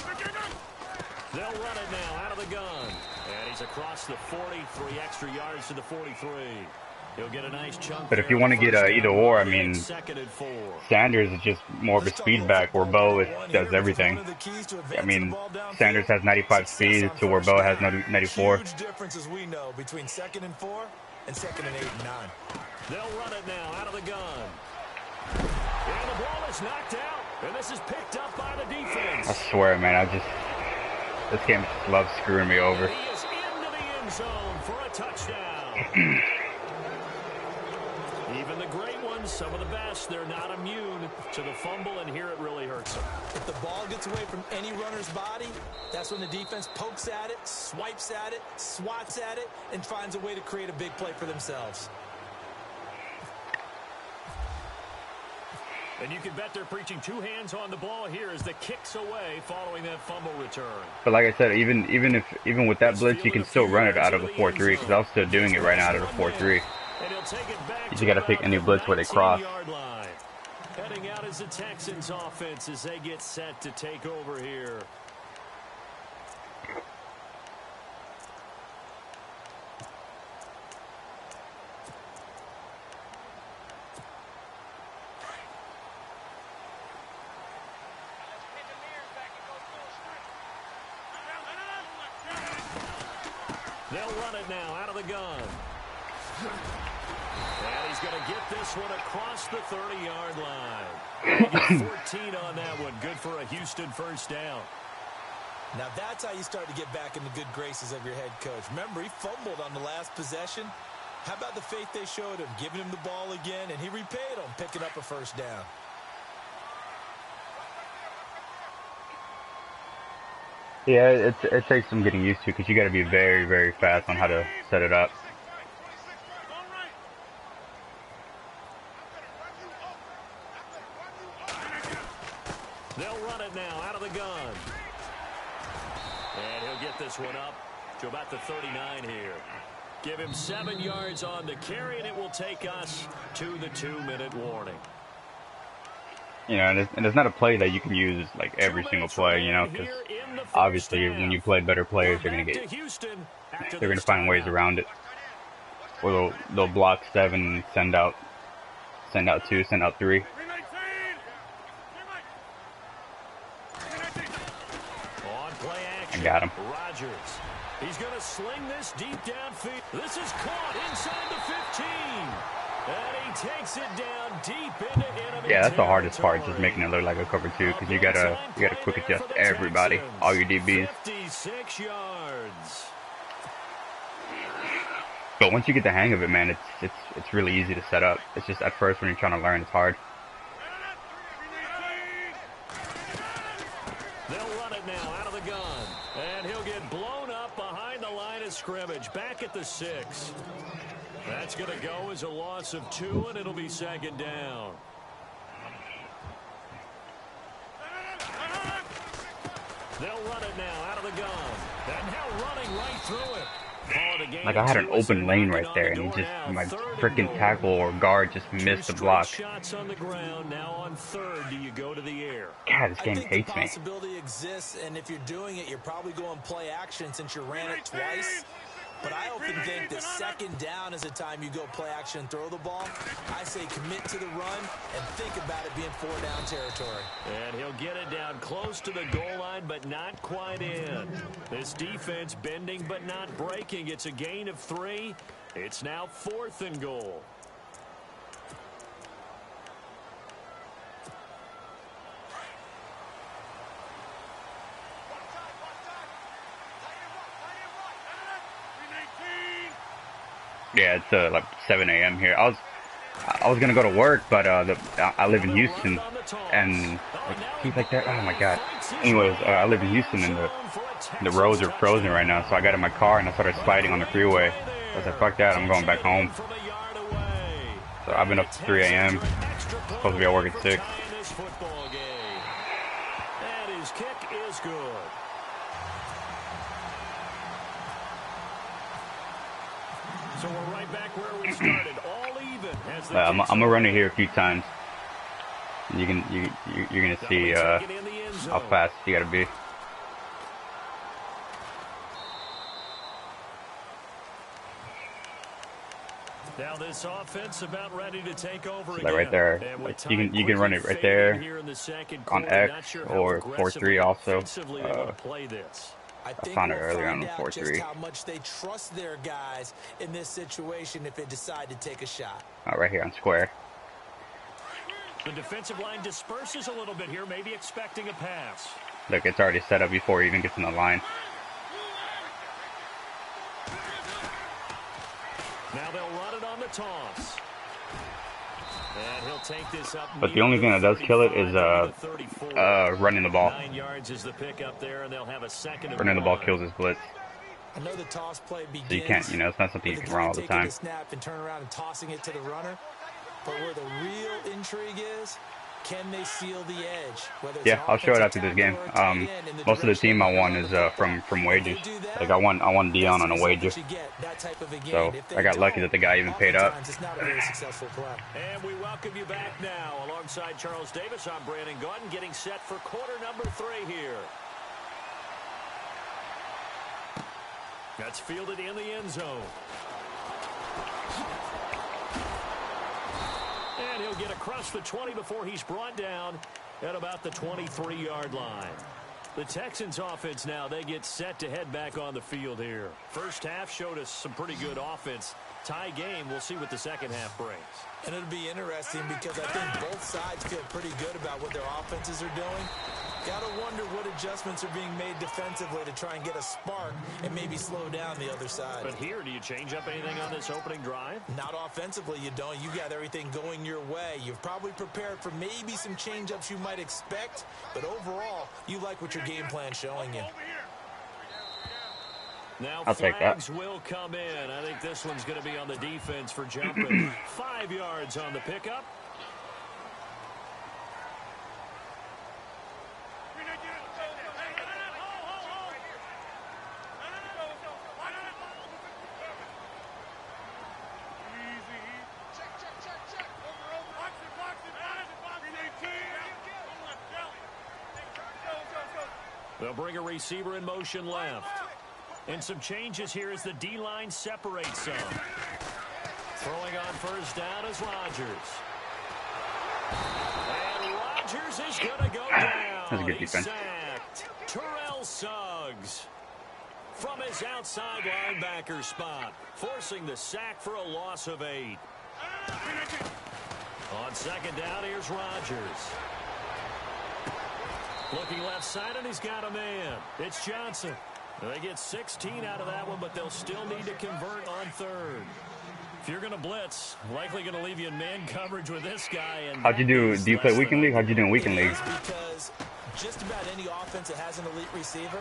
They'll run it now out of the gun. And he's across the 40, 3 extra yards to the 43. He'll get a nice chunk. But if you want to get either or, I mean, Sanders is just more of a speed back, where Bo does everything. I mean, Sanders has 95 speed to where Bo has 94. Huge difference, as we know, between 2nd and 4 and 2nd and 8 and 9. They'll run it now out of the gun. And the ball is knocked out, and this is picked up by the defense. I swear, man, this game just loves screwing me over. He is into the end zone for a touchdown. Even the great ones, some of the best, they're not immune to the fumble, and here it really hurts them. If the ball gets away from any runner's body, that's when the defense pokes at it, swipes at it, swats at it, and finds a way to create a big play for themselves. And you can bet they're preaching 2 hands on the ball here as the kicks away following that fumble return. But like I said, even with that blitz, you can still run it out of the 4-3, because I was still doing it right now out of the 4-3. You just got to pick any blitz where they cross. Heading out as the Texans offense as they get set to take over here. They'll run it now out of the gun. And he's going to get this one across the 30-yard line. He got 14 on that one. Good for a Houston first down. Now that's how you start to get back in the good graces of your head coach. Remember, he fumbled on the last possession. How about the faith they showed him, giving him the ball again, and he repaid them, picking up a first down. Yeah, it takes some getting used to, because you got to be very, very fast on how to set it up. They'll run it now out of the gun. And he'll get this one up to about the 39 here. Give him 7 yards on the carry, and it will take us to the 2-minute warning. You know, and it's not a play that you can use like every single play, you know, because obviously when you play better players, they're gonna find ways around it. Or they'll block 7, send out 2, send out 3. On play action, I got him. Rodgers. He's going to sling this deep downfield. This is caught inside the 15. And he takes it down deep into enemy. Yeah, that's the hardest part, just making it look like a cover 2, because you gotta quick adjust everybody, all your DBs. 56 yards. But once you get the hang of it, man, it's really easy to set up. It's just at first when you're trying to learn, it's hard. They'll run it now out of the gun. And he'll get blown up behind the line of scrimmage, back at the 6. That's going to go as a loss of 2, and it'll be 2nd down. They'll run it now out of the gun. And now running right through it. Like I had an open lane right there, and just my freaking tackle or guard just missed the block. Shots on the ground. Now on 3rd, do you go to the air? God, this game hates me. The possibility exists, and if you're doing it, you're probably going play action since you ran it twice. But I often think that 2nd down is the time you go play action and throw the ball. I say commit to the run and think about it being 4-down territory. And he'll get it down close to the goal line, but not quite in. This defense bending but not breaking. It's a gain of 3. It's now 4th and goal. Yeah, it's like 7 a.m. here. I was gonna go to work, but I live in Houston, and like that. Oh my God. Anyways, I live in Houston, and the roads are frozen right now. So I got in my car and I started sliding on the freeway. I was like, fuck that, I'm going back home. So I've been up to 3 a.m. Supposed to be at work at 6. And his kick is good. So we're right back where we started, all even. I'm gonna run it here a few times. You're gonna see how fast you gotta be. Now this offense about ready to take over like again. right there. Like you can run it right there on X or 4-3 also. I I think found it we'll earlier on find the out just 4-3. how much they trust their guys in this situation if they decide to take a shot. Right here on square. The defensive line disperses a little bit here, maybe expecting a pass. Look, it's already set up before he even gets in the line. Now they'll run it on the toss. And he'll take this up. But the only thing that does kill it is running the ball. 9 yards is the pickup there, and they'll have a second. Running the ball kills his blitz. I know the toss play begins. So you can't, it's not something you can run all the time. Snap and turn around and tossing it to the runner. But where the real intrigue is, can they seal the edge? Yeah, I'll show it after this game. Most of the team I won is from wages. Like I won Dion on a wager. So I got lucky that the guy even paid up. And we welcome you back now. Alongside Charles Davis, I'm Brandon Gordon, getting set for quarter number 3 here. That's fielded in the end zone. And he'll get across the 20 before he's brought down at about the 23-yard line. The Texans offense now, they get set to head back on the field here. First half showed us some pretty good offense. Tie game, we'll see what the second half brings. And it'll be interesting because I think both sides feel pretty good about what their offenses are doing. Gotta wonder what adjustments are being made defensively to try and get a spark and maybe slow down the other side. But here, do you change up anything on this opening drive? Not offensively, you don't. You got everything going your way. You've probably prepared for maybe some change-ups you might expect, but overall, you like what your game plan's showing you. Now I'll take that. flags will come in. I think this one's going to be on the defense for jumping. 5 yards on the pickup. They'll bring a receiver in motion left. And some changes here as the D-line separates some. Throwing on first down is Rodgers. And Rodgers is going to go down. That's a good defense. Sacked. Terrell Suggs from his outside linebacker spot, forcing the sack for a loss of 8. On second down, here's Rodgers. Looking left side, and he's got a man. It's Johnson. They get 16 out of that one, but they'll still need to convert on third. If you're going to blitz, likely going to leave you in man coverage with this guy. And how'd you do? Do you play weekend league? How'd you do in weekend league? Because just about any offense that has an elite receiver,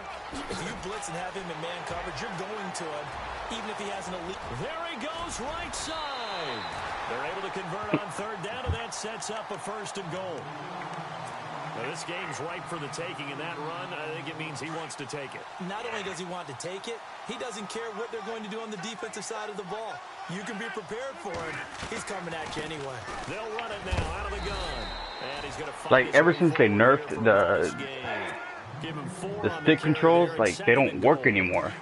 if you blitz and have him in man coverage, you're going to him, even if he has an elite. There he goes, right side. They're able to convert on third down, and that sets up a 1st and goal. Now, this game's ripe for the taking, and that run, I think it means he wants to take it. Not only does he want to take it, he doesn't care what they're going to do on the defensive side of the ball. You can be prepared for him. He's coming at you anyway. They'll run it now out of the gun. And he's going to fight Like, ever since they nerfed the stick controls, like, they don't work anymore.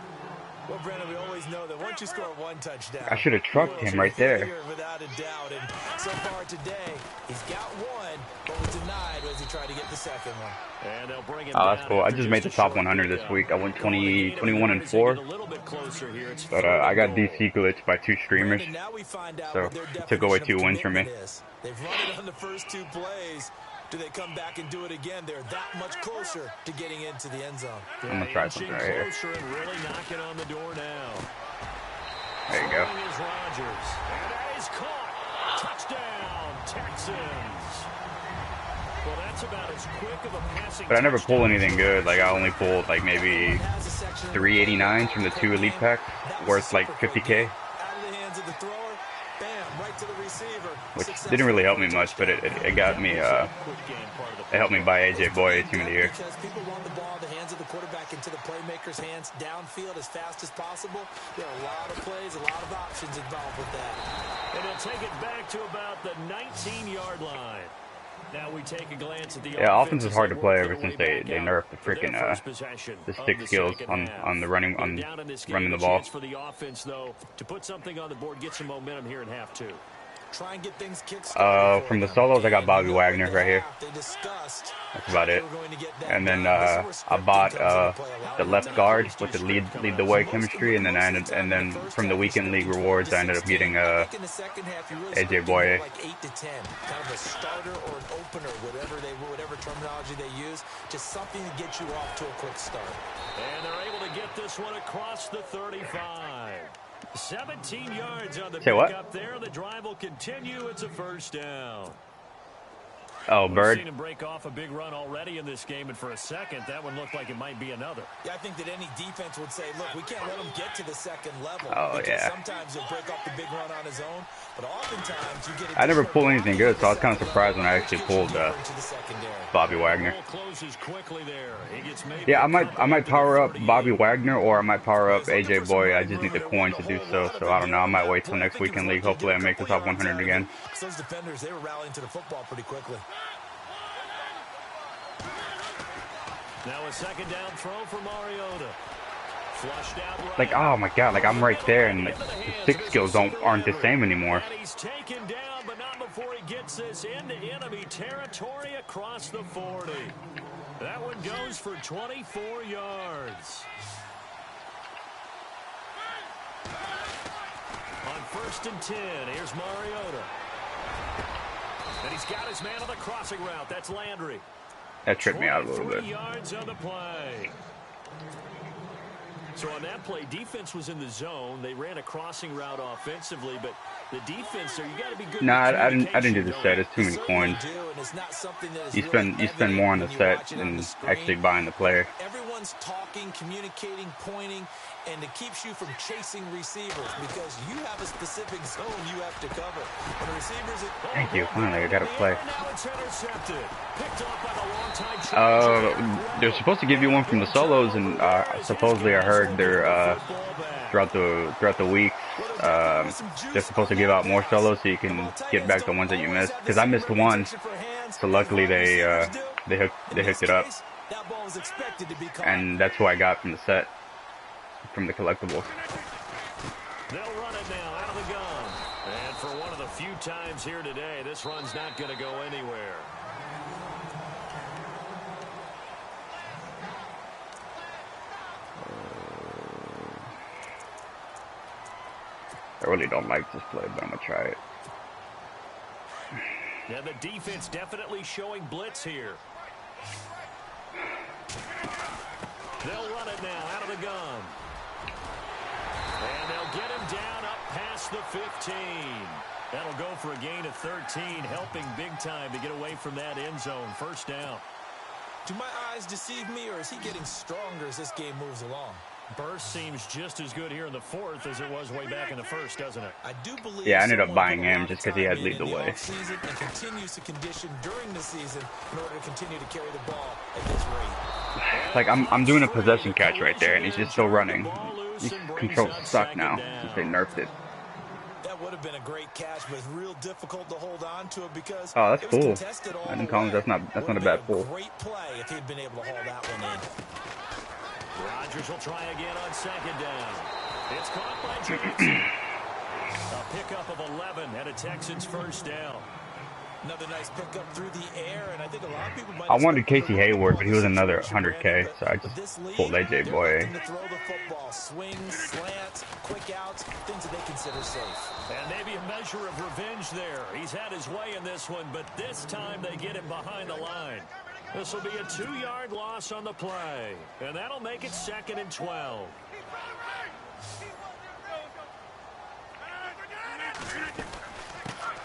Well, Brandon, we always know that once you score one touchdown, I should have trucked him right there. Without a doubt. And so far today, he's got one, but was denied as he tried to get the second one. And they'll bring it Oh, that's cool. I just made the top 100 this week. I went 21-4. But I got DC glitched by 2 streamers. So it took away 2 wins from me. They've run it on the first 2 plays. Do they come back and do it again? They're that much closer to getting into the end zone. I'm going to try something right here. Really knocking on the door now. There you go. Is Rodgers. And that is caught. Touchdown, Texans. Well, that's about as quick of a passing. But I never pull anything good. Like, I only pulled, like, maybe 389s from the 2 elite packs, worth, like, 50K. Which didn't really help me much, but it got me, it helped me buy AJ Boy Team of the Year. Because people want the ball in the hands of the quarterback into the playmaker's hands downfield as fast as possible. There are a lot of plays, a lot of options involved with that. And he'll take it back to about the 19-yard line. Now we take a glance at the offense is hard to play ever since they nerfed the freaking the stick skills on the running the ball. For the offense, though, to put something on the board, get some momentum here in half two. Try and get things kick-started from the solos, I got Bobby Wagner right here. That's about it. And then I bought the left guard with the lead the way chemistry, and then from the weekend league rewards, I ended up getting AJ Boye. Like 8 to 10, kind of a starter or an opener, whatever terminology they use, just something to get you off to a quick start. And they're able to get this one across the 35. 17 yards on the pickup there. The drive will continue. It's a first down. Oh, Bird. We've seen him break off a big run already in this game, and for a second, that one looked like it might be another. Yeah, I think that any defense would say, look, we can't let him get to the second level. Oh, yeah. Sometimes he'll break off the big run on his own, but oftentimes you get I never pulled anything good, so I was kind of surprised when I actually pulled Bobby Wagner. Yeah, I might power up Bobby Wagner, or I might power up AJ Boye. I just need the coin to do so. So I don't know. I might wait till next weekend league. Hopefully, I make the top 100 again. Those defenders, they were rallying to the football pretty quickly. Now a second down throw for Mariota. Flushed out right. Like, oh my God, like I'm right there, and the stick skills aren't the same anymore. And he's taken down, but not before he gets this into enemy territory across the 40. That one goes for 24 yards. On 1st and 10, here's Mariota. And he's got his man on the crossing route. That's Landry. That tripped me out a little bit. 23 yards on the play. So on that play, defense was in the zone. They ran a crossing route offensively, but the defense there, you got to be good. Nah, I didn't do the set. It's too many coins. You spend more on the set than actually buying the player. Everyone's talking, communicating, pointing, and it keeps you from chasing receivers because you have a specific zone you have to cover. When the receivers Thank you. Finally, I got to play. Now it's intercepted. Picked off by the longtime they're supposed to give you one from the solos, and supposedly I heard they're throughout the week they're supposed to give out more solos so you can get back the ones that you missed. Because I missed one, so luckily they hooked it up, and that's what I got from the set, from the collectibles. They'll run it now out of the gun, and for one of the few times here today, this run's not going to go anywhere. I really don't like this play, but I'm going to try it. Yeah, the defense definitely showing blitz here. They'll run it now out of the gun. And they'll get him down up past the 15. That'll go for a gain of 13, helping big time to get away from that end zone. First down. Do my eyes deceive me, or is he getting stronger as this game moves along? Burst seems just as good here in the 4th as it was way back in the 1st, doesn't it? I do believe. Yeah, I ended up buying him just because he had lead the way. And continues to condition during the season in order to continue to carry the ball at this rate. Like I'm doing a possession catch right there, and he's just still running. These controls suck now since they nerfed it. That would have been a great catch, but it's real difficult to hold on to it because oh, that's cool. I didn't call him. That's not a bad pull. Great play if he'd been able to haul that one in. Rodgers will try again on second down. It's caught by Johnson. A pickup of 11 and a Texans first down. Another nice pickup through the air, and I think a lot of people might. I wanted Casey Hayward, but he was another 100K, so I just pulled AJ Boye. To throw the football, swings, slants, quick outs, things that they consider safe. And maybe a measure of revenge there. He's had his way in this one, but this time they get him behind the line. This will be a 2-yard loss on the play, and that'll make it 2nd and 12.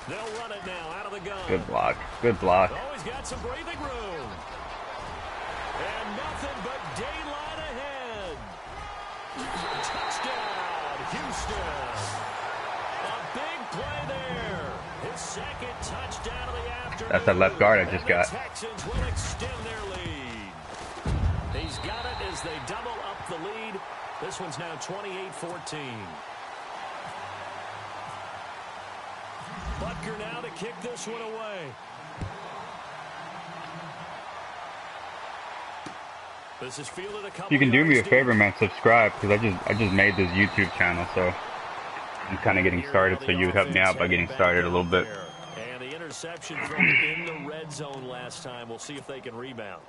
They'll run it now out of the gun. Good block. Good block. Oh, he's got some breathing room. And nothing but daylight ahead. Touchdown, Houston. A big play there. His 2nd touchdown of the afternoon. That's that left guard I just got. The Texans will extend their lead. He's got it as they double up the lead. This one's now 28-14. Butker now to kick this one away. This is fielded a couple You can do me a yards favor, deep. man. Subscribe, because I just made this YouTube channel, so I'm kind of getting started. So you would help me out by getting started a little bit. And the interception thrown in the red zone last time. We'll see if they can rebound.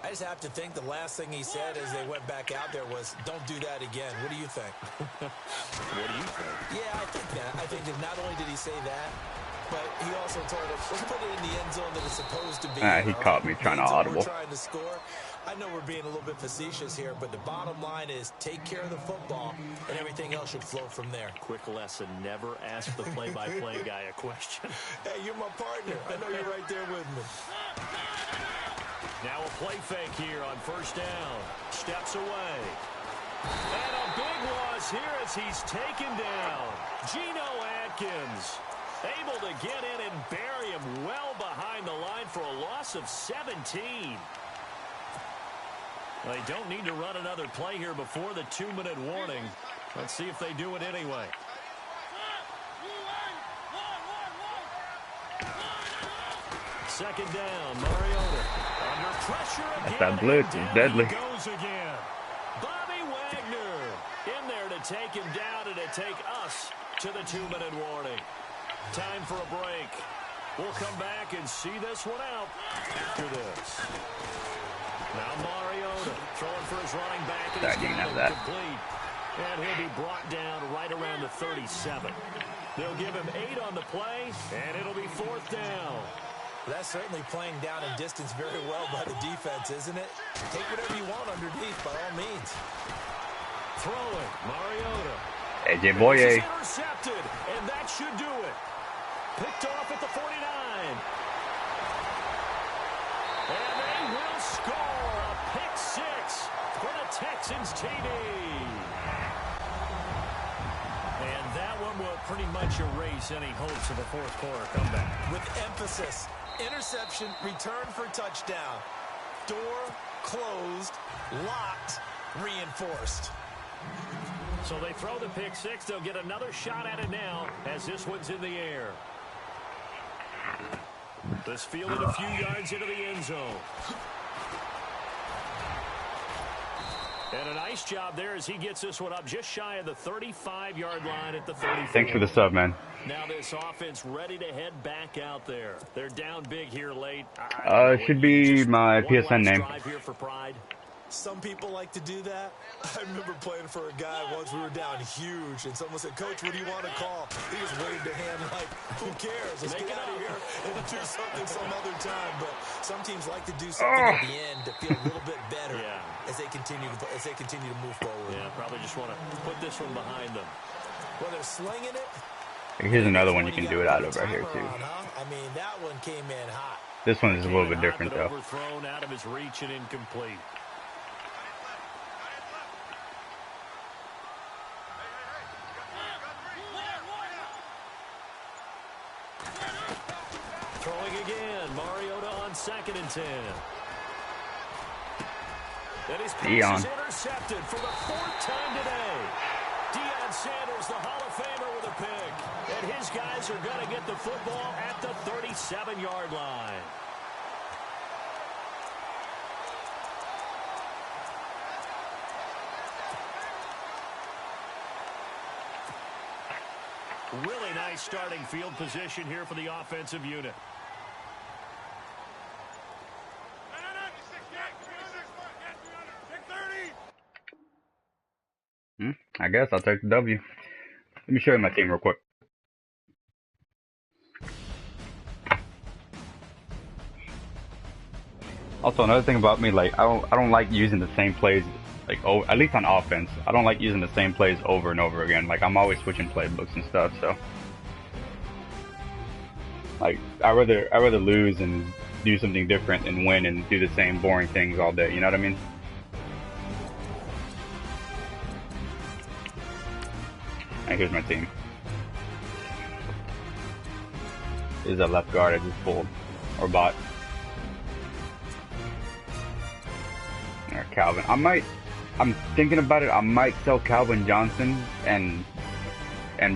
I just have to think the last thing he said as they went back out there was, "Don't do that again." What do you think? What do you think? Yeah, I think that. I think that not only did he say that, but he also told us, let's put it in the end zone that it's supposed to be. He caught me trying to audible. We're trying to score. I know we're being a little bit facetious here, but the bottom line is take care of the football, and everything else should flow from there. Quick lesson, never ask the play-by-play guy a question. Hey, you're my partner. I know you're right there with me. Now a play fake here on first down. Steps away. And a big loss here as he's taken down. Geno Atkins able to get in and bury him well behind the line for a loss of 17. They don't need to run another play here before the 2-minute warning. Let's see if they do it anyway. Second down, Mariota. Under pressure again. That blitz is deadly. He goes again. Bobby Wagner in there to take him down and to take us to the 2-minute warning. Time for a break. We'll come back and see this one out after this. Now Mariota throwing for his running back. And I didn't have that. Complete. And he'll be brought down right around the 37. They'll give him 8 on the play, and it'll be 4th down. That's certainly playing down in distance very well by the defense, isn't it? Take whatever you want underneath, by all means. Throwing, Mariota. AJ Boye. Intercepted, and that should do it. Picked off at the 49. And they will score a pick 6 for the Texans TD. And that one will pretty much erase any hopes of a fourth quarter comeback. With emphasis. Interception, return for touchdown. Door closed, locked, reinforced. So they throw the pick 6. They'll get another shot at it now as this one's in the air. This fielded a few yards into the end zone. And a nice job there as he gets this one up just shy of the 35-yard line at the 34. Thanks for the sub, man. Now this offense ready to head back out there. They're down big here late. Should be my PSN name. Drive here for pride. Some people like to do that. I remember playing for a guy once. We were down huge, and someone said, "Coach, what do you want to call?" He just waved a hand like, "Who cares? Let's get out of here and do something some other time." But some teams like to do something at the end to feel a little bit better as they continue to move forward. Yeah, probably just want to put this one behind them. Well, they're slinging it. Here's another one you can do it out of right here too. I mean, that one came in hot. This one is a little bit different though. Overthrown out of his reach and incomplete. Throwing again, Mariota on 2nd and 10. And his pass is intercepted for the 4th time today. Deion Sanders, the Hall of Famer, with a pick. And his guys are going to get the football at the 37-yard line. Really nice starting field position here for the offensive unit. I guess I'll take the W. Let me show you my team real quick. Also, another thing about me, like I don't like using the same plays, like at least on offense. I don't like using the same plays over and over again. Like I'm always switching playbooks and stuff. So, like I rather lose and do something different than win and do the same boring things all day. You know what I mean? And here's my team. This is a left guard I just pulled or bought. Or Calvin. I'm thinking about it. I might sell Calvin Johnson and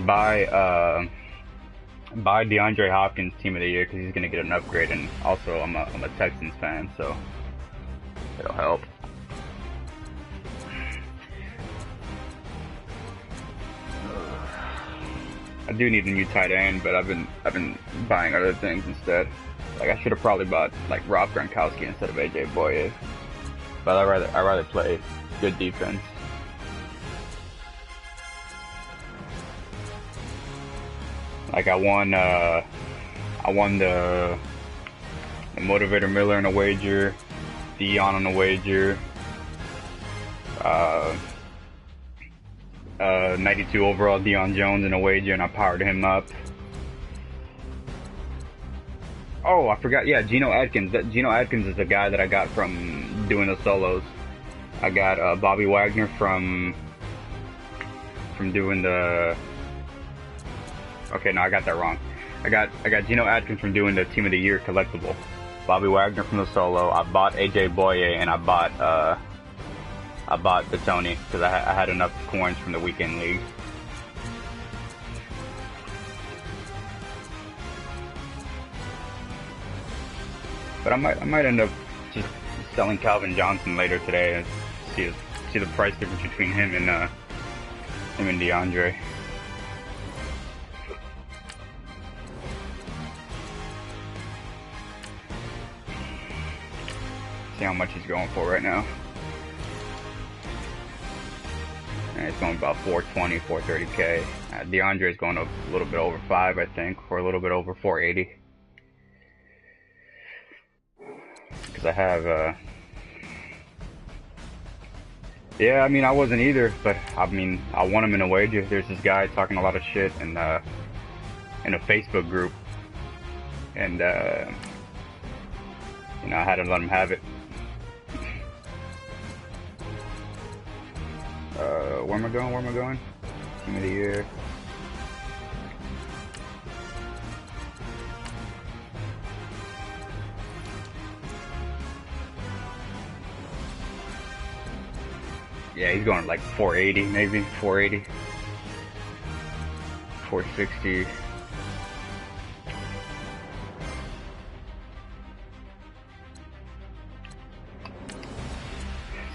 buy DeAndre Hopkins Team of the Year because he's gonna get an upgrade. And also I'm a Texans fan, so it'll help. I do need a new tight end, but I've been buying other things instead. Like I should have probably bought like Rob Gronkowski instead of AJ Boye. But I rather play good defense. Like I won the Motivator Miller in a wager, Dion on a wager, 92 overall Dion Jones in a wager, and I powered him up. Oh, I forgot. Yeah, Geno Atkins. Geno Atkins is the guy that I got from doing the solos. I got Bobby Wagner from doing the. Okay, no, I got that wrong. I got Geno Atkins from doing the Team of the Year collectible. Bobby Wagner from the solo. I bought AJ Boye, and I bought the Tony because I had enough coins from the weekend league. But I might end up just selling Calvin Johnson later today and see the price difference between him and DeAndre. See how much he's going for right now. And it's going about 420, 430k. DeAndre is going up a little bit over 5, I think, or a little bit over 480. Because I have, yeah, I mean, I wasn't either, but I mean, I won him in a wager. There's this guy talking a lot of shit in a Facebook group, and you know, I had to let him have it. Where am I going? Where am I going? Team of the Year. Yeah, he's going like 480, maybe 480, 460.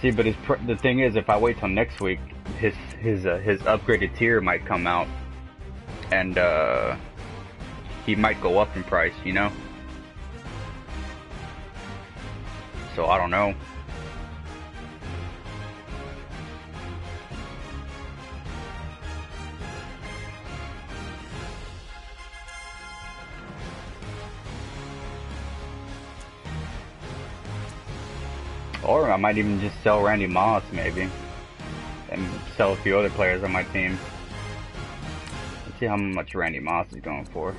See, but the thing is, if I wait till next week, his upgraded tier might come out, and he might go up in price, you know. So I don't know. Or I might even just sell Randy Moss, maybe. And sell a few other players on my team. Let's see how much Randy Moss is going for.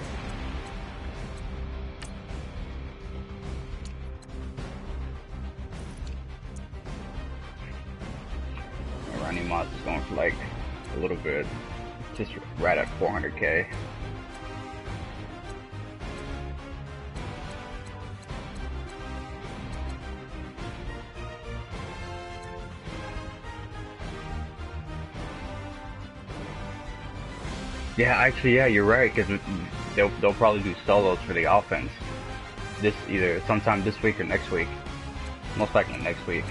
Randy Moss is going for like a little bit. Just right at 400k. Yeah, actually, yeah, you're right, because they'll probably do solos for the offense. Either sometime this week or next week. Most likely next week.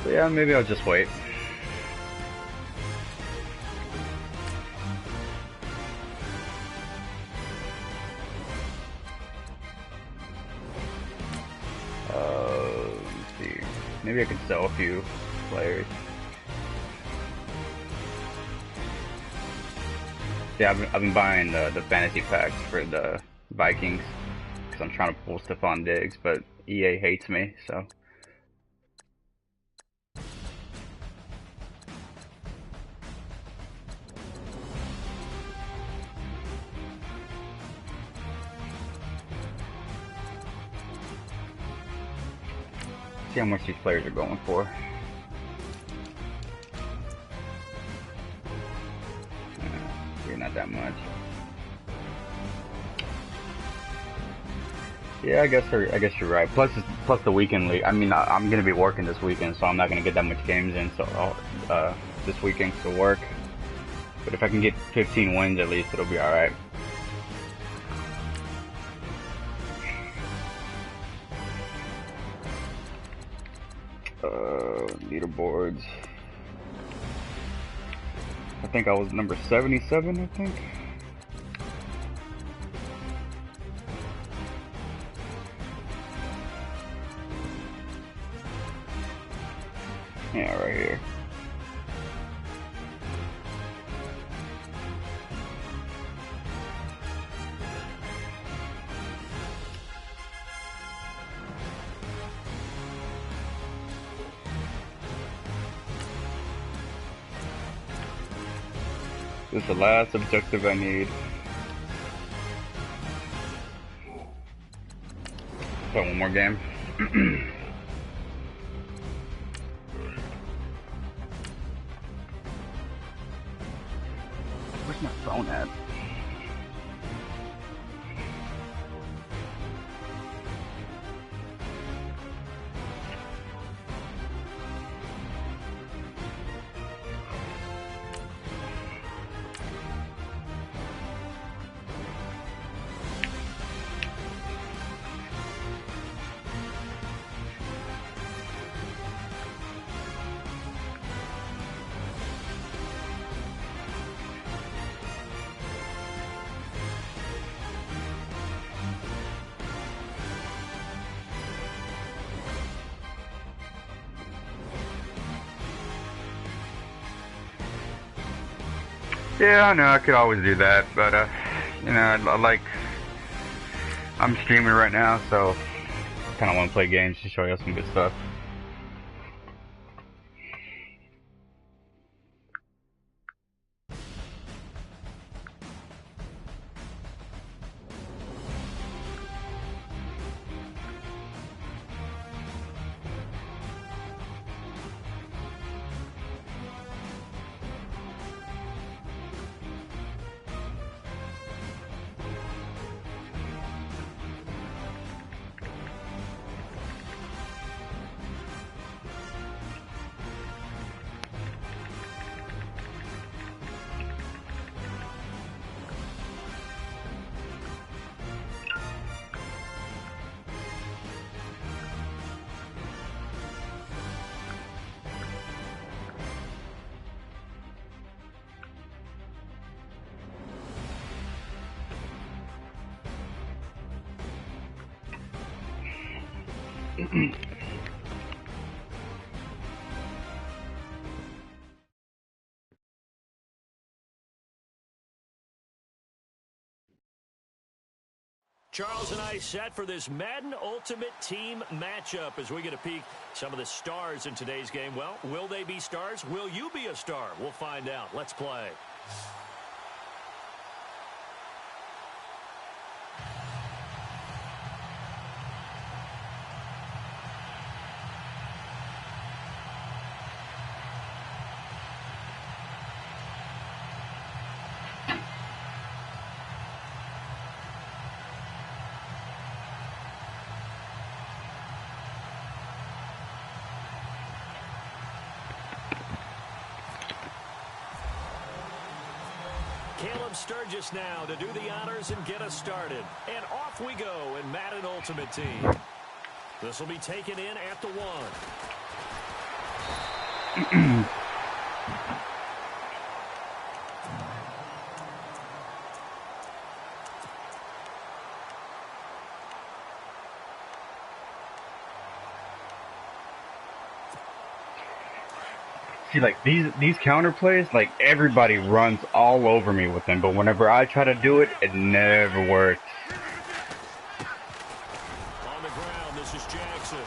So yeah, maybe I'll just wait. Let's see. Maybe I could sell a few players. Yeah, I've been buying the fantasy packs for the Vikings because I'm trying to pull Stephon Diggs, but EA hates me, so. See how much these players are going for. Not that much. Yeah, I guess you're right. Plus the weekend league. I mean, I'm gonna be working this weekend, so I'm not gonna get that much games in. So this weekend to work. But if I can get 15 wins at least, it'll be all right. Leaderboards. I think I was number 77, I think. Yeah, right here. This is the last objective I need. So one more game. Where's my phone at? Yeah, I know I could always do that, but you know, I'm streaming right now, so kind of want to play games to show you some good stuff. Charles and I set for this Madden Ultimate Team matchup as we get a peek some of the stars in today's game. Well, will they be stars? Will you be a star? We'll find out. Let's play. Caleb Sturgis now to do the honors and get us started. And off we go in Madden Ultimate Team. This will be taken in at the 1. See, like these counter plays, like everybody runs all over me with them, but whenever I try to do it, it never works. On the ground, this is Jackson.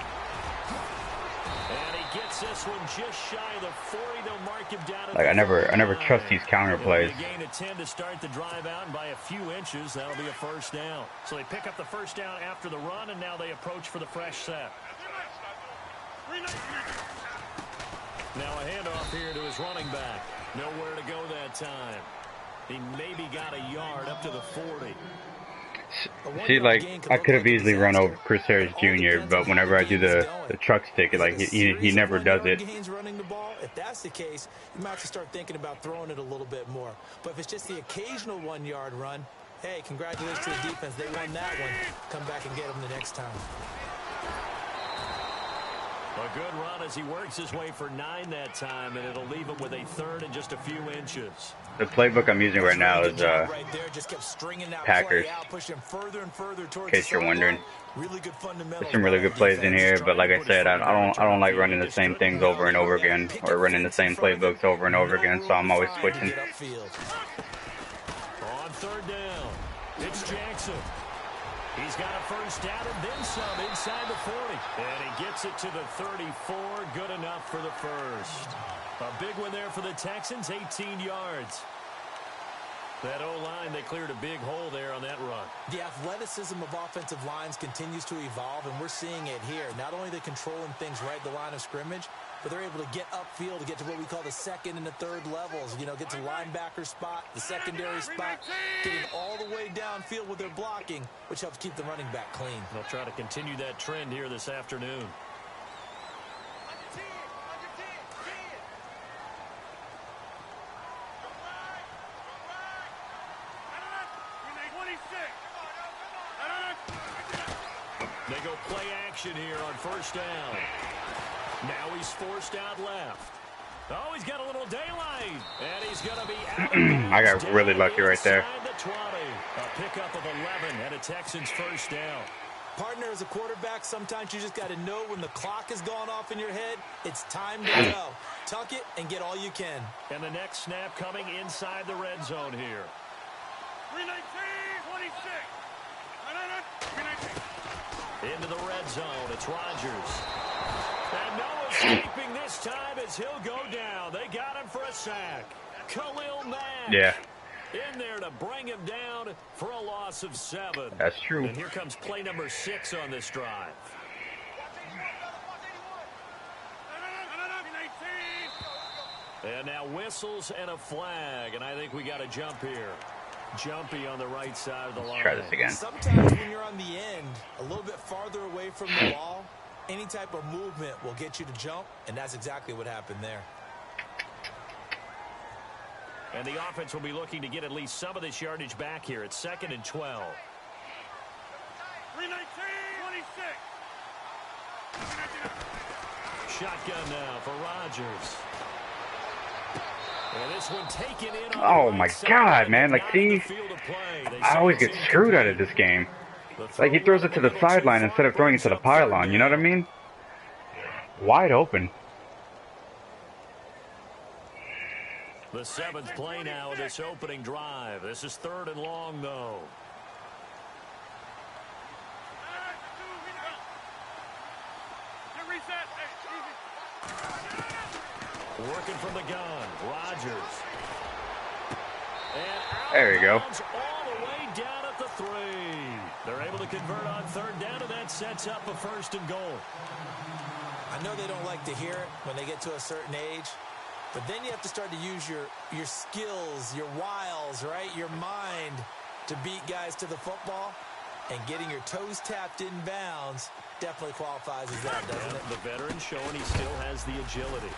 And he gets this one just shy of the 40. They'll mark him down. Like I never trust these counter plays. A gain of 10 to start the drive out, and by a few inches, that'll be a first down. So they pick up the first down after the run, and now they approach for the fresh set. Now a handoff here to his running back. Nowhere to go that time. He maybe got a yard up to the 40. See, like, I could have easily run over Chris Harris Jr., but whenever I do the truck stick, like, he never does it. Running the ball, if that's the case, you might have to start thinking about throwing it a little bit more. But if it's just the occasional 1-yard run, hey, congratulations to the defense. They won that one. Come back and get them the next time. A good run as he works his way for 9 that time, and it'll leave him with a third and just a few inches. The playbook I'm using right now is Packers. In case you're wondering, there's some really good plays in here, but like I said, I don't like running the same things over and over again, or running the same playbooks over and over again. So I'm always switching. On third down, it's Jackson. He's got a first down and then some inside the 40. And he gets it to the 34. Good enough for the first. A big one there for the Texans, 18 yards. That O-line, they cleared a big hole there on that run. The athleticism of offensive lines continues to evolve, and we're seeing it here. Not only are they controlling things right at the line of scrimmage, but they're able to get upfield to get to what we call the second and the third levels. You know, get to linebacker spot, the secondary spot, getting all the way downfield with their blocking, which helps keep the running back clean. They'll try to continue that trend here this afternoon. They go play action here on first down. Now he's forced out left. Oh, he's got a little daylight. And he's going to be out. I got really lucky right there. The 20. A pickup of 11 and a Texans first down. Partner, as a quarterback, sometimes you just got to know when the clock has gone off in your head, it's time to go. Tuck it and get all you can. And the next snap coming inside the red zone here. 319, 26. Into the red zone. It's Rodgers. And no escaping this time as he'll go down. They got him for a sack. Khalil Mack. Yeah. In there to bring him down for a loss of 7. That's true. And here comes play number 6 on this drive. And now whistles and a flag. And I think we got a jump here. Jumpy on the right side of the line. Try this again. Sometimes when you're on the end, a little bit farther away from the ball, any type of movement will get you to jump, and that's exactly what happened there. And the offense will be looking to get at least some of this yardage back here. It's 2nd and 12. 319, 26. Shotgun now for Rodgers. And this one taken in. Oh my God, man! Like, see, I always get screwed out of this game. Like, he throws it to the sideline instead of throwing it to the pylon. You know what I mean? Wide open. The 7th play now of this opening drive. This is 3rd and long, though. Working from the gun, Rodgers. And there you go. All the way down at the 3. They're able to convert on 3rd down, and that sets up a 1st and goal. I know they don't like to hear it when they get to a certain age, but then you have to start to use your skills, your wiles, right? Your mind to beat guys to the football. And getting your toes tapped in bounds definitely qualifies as that, doesn't it? The veteran showing he still has the agility.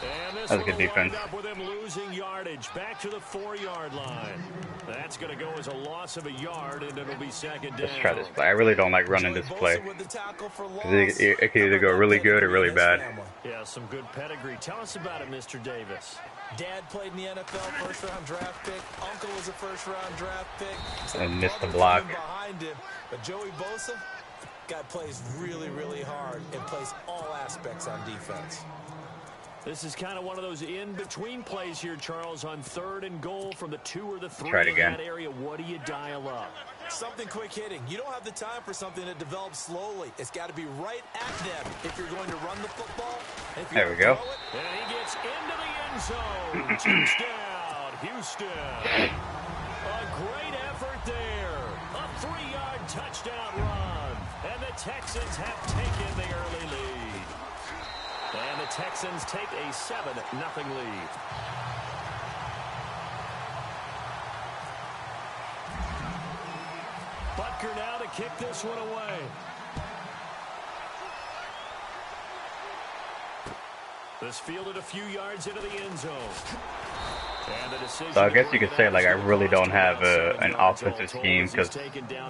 And this That's a good defense. Up with him losing yardage back to the 4-yard line. That's going to go as a loss of a yard, and it'll be 2nd down. Let's try this play. I really don't like running this play. It can either go really good or really bad. Yeah, some good pedigree. Tell us about it, Mr. Davis. Dad played in the NFL, first-round draft pick. Uncle was a first-round draft pick. And missed the block. Behind him. But Joey Bosa, guy plays really, really hard and plays all aspects on defense. This is kind of one of those in-between plays here, Charles, on 3rd and goal from the 2 or the 3 Try it again. in that area. What do you dial up? Something quick hitting. You don't have the time for something that develops slowly. It's got to be right at them if you're going to run the football. There we go. And he gets into the end zone. Touchdown, Houston. A great effort there. A 3-yard touchdown run. And the Texans have taken the early lead. And the Texans take a 7-0 lead. Butker now to kick this one away. This fielded a few yards into the end zone. And an So I guess you could say like I really don't have an offensive scheme because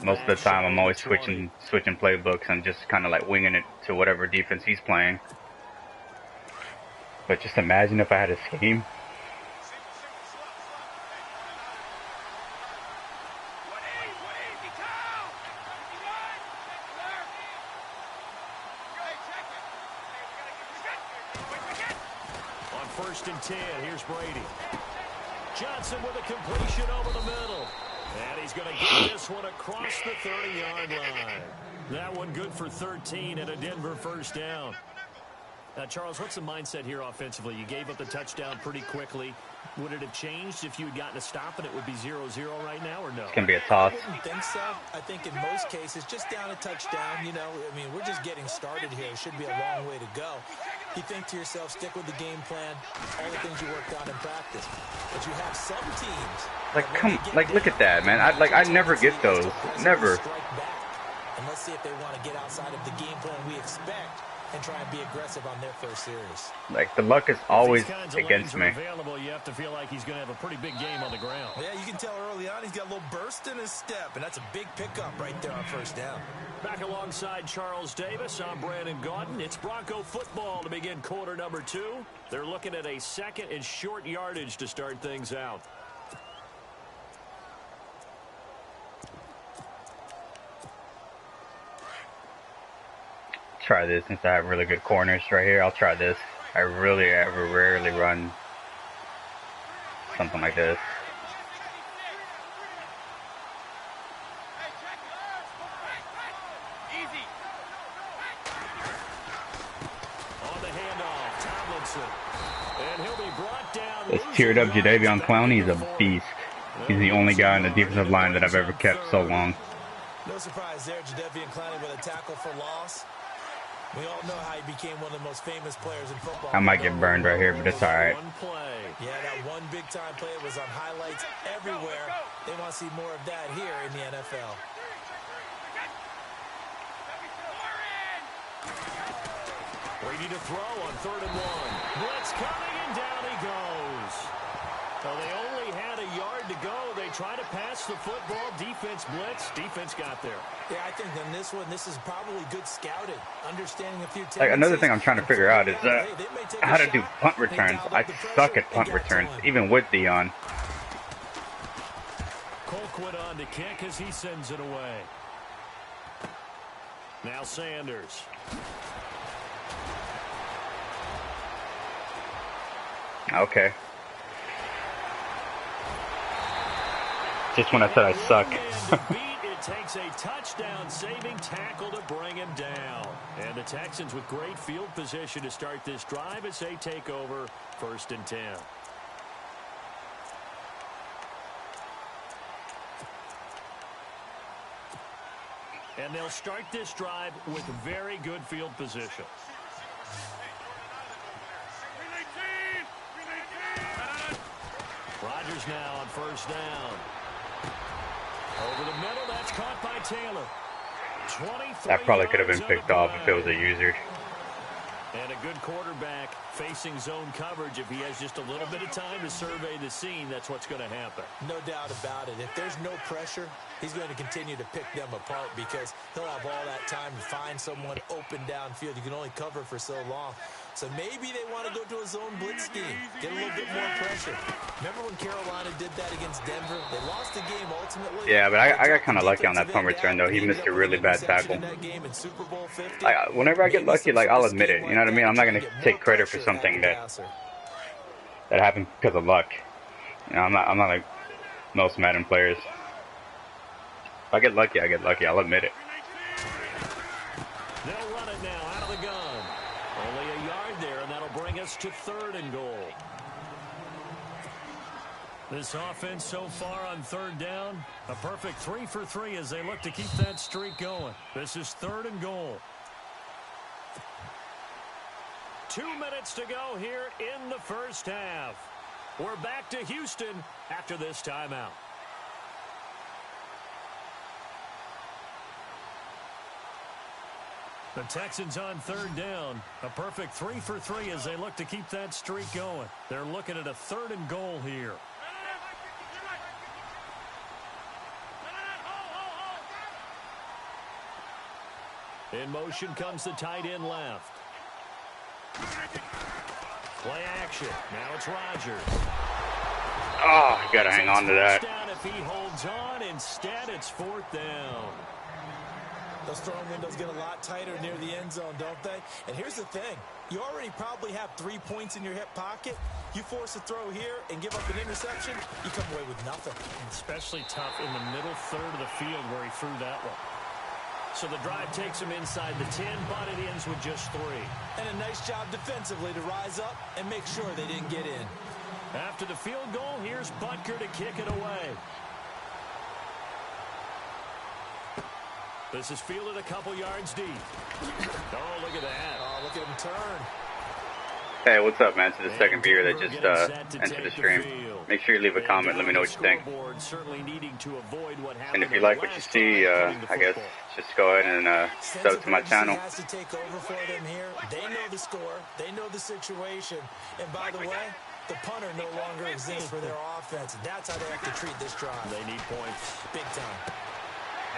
most of the time I'm always switching playbooks and just kind of like winging it to whatever defense he's playing. But just imagine if I had a scheme. On 1st and 10, here's Brady. Johnson with a completion over the middle. And he's going to get this one across the 30-yard line. That one good for 13 and a Denver first down. Now, Charles, what's the mindset here offensively? You gave up the touchdown pretty quickly. Would it have changed if you had gotten a stop and it would be 0-0 right now, or no? It's going to be a toss. I wouldn't think so. I think in most cases, just down a touchdown, you know, I mean, we're just getting started here. It should be a long way to go. You think to yourself, stick with the game plan, all the things you worked on in practice. But you have some teams. Like, look at that, man. I never get those. Never. And let's see if they want to get outside of the game plan we expect and try and be aggressive on their first series. Like, the luck is always against me. You have to feel like he's going to have a pretty big game on the ground. Yeah, you can tell early on he's got a little burst in his step, and that's a big pickup right there on first down. Back alongside Charles Davis, I'm Brandon Gaudin. It's Bronco football to begin quarter number 2. They're looking at a 2nd and short yardage to start things out. Try this since I have really good corners right here. I'll try this. I really rarely run something like this. On the handoff, Tomlinson. And he'll be brought down. This tiered up Jadeveon Clowney is a beast. He's the only guy on the defensive line that I've ever kept so long. No surprise there, Jadeveon Clowney with a tackle for loss. We all know how he became one of the most famous players in football. I might get burned right here, but it's all right. Yeah, that one big-time play was on highlights everywhere. They want to see more of that here in the NFL. Ready to throw on 3rd and 1. Blitz coming, and down he goes. Well, they only had a yard to go. They try to pass the football. Defense blitz. Defense got there. Yeah, I think in this one, this is probably good scouting. Understanding a few like another thing I'm trying to figure out is how to do punt returns. I suck at punt returns, even with Dion. Colquitt on to kick as he sends it away. Now Sanders. Okay. Just when I said I suck. It takes a touchdown-saving tackle to bring him down. And the Texans with great field position to start this drive as they take over 1st and 10. And they'll start this drive with very good field position. Rodgers now on 1st down. Over the middle, that's caught by Taylor. That probably could have been picked off if it was a user. And a good quarterback facing zone coverage. If he has just a little bit of time to survey the scene, that's what's going to happen. No doubt about it. If there's no pressure, he's going to continue to pick them apart because he'll have all that time to find someone open downfield. You can only cover for so long. So maybe they want to go to a zone blitz scheme, get a little bit more pressure. Remember when Carolina did that against Denver? They lost the game ultimately. Yeah, but I got kind of lucky on that punt return, though. He missed a really bad tackle. Whenever I get lucky, like, I'll admit it. You know what I mean? I'm not going to take credit for something that happened because of luck. You know, I'm not like most Madden players. If I get lucky, I get lucky. I'll admit it. They'll run it now out of the gun. Only a yard there, and that'll bring us to 3rd and goal. This offense so far on 3rd down, a perfect 3 for 3 as they look to keep that streak going. This is 3rd and goal. 2 minutes to go here in the first half. We're back to Houston after this timeout. The Texans on 3rd down. A perfect 3 for 3 as they look to keep that streak going. They're looking at a 3rd and goal here. In motion comes the tight end left. Play action. Now it's Rodgers. Oh, you gotta hang on to that. If he holds on, instead it's 4th down. Those throwing windows get a lot tighter near the end zone, don't they? And here's the thing. You already probably have 3 points in your hip pocket. You force a throw here and give up an interception, you come away with nothing. Especially tough in the middle third of the field where he threw that one. So the drive takes him inside the 10, but it ends with just 3. And a nice job defensively to rise up and make sure they didn't get in. After the field goal, here's Butker to kick it away. This is fielded a couple yards deep. Oh, look at that. Oh, look at him turn. Hey, what's up, man? It's the second viewer that just entered the stream. Make sure you leave a comment. Let me know what you think. And if you like what you see, I guess just go ahead and sub to my channel. Has to take over for them here. They know the score. They know the situation. And by the way, the punter no longer exists for their offense. That's how they have to treat this drive. They need points. Big time.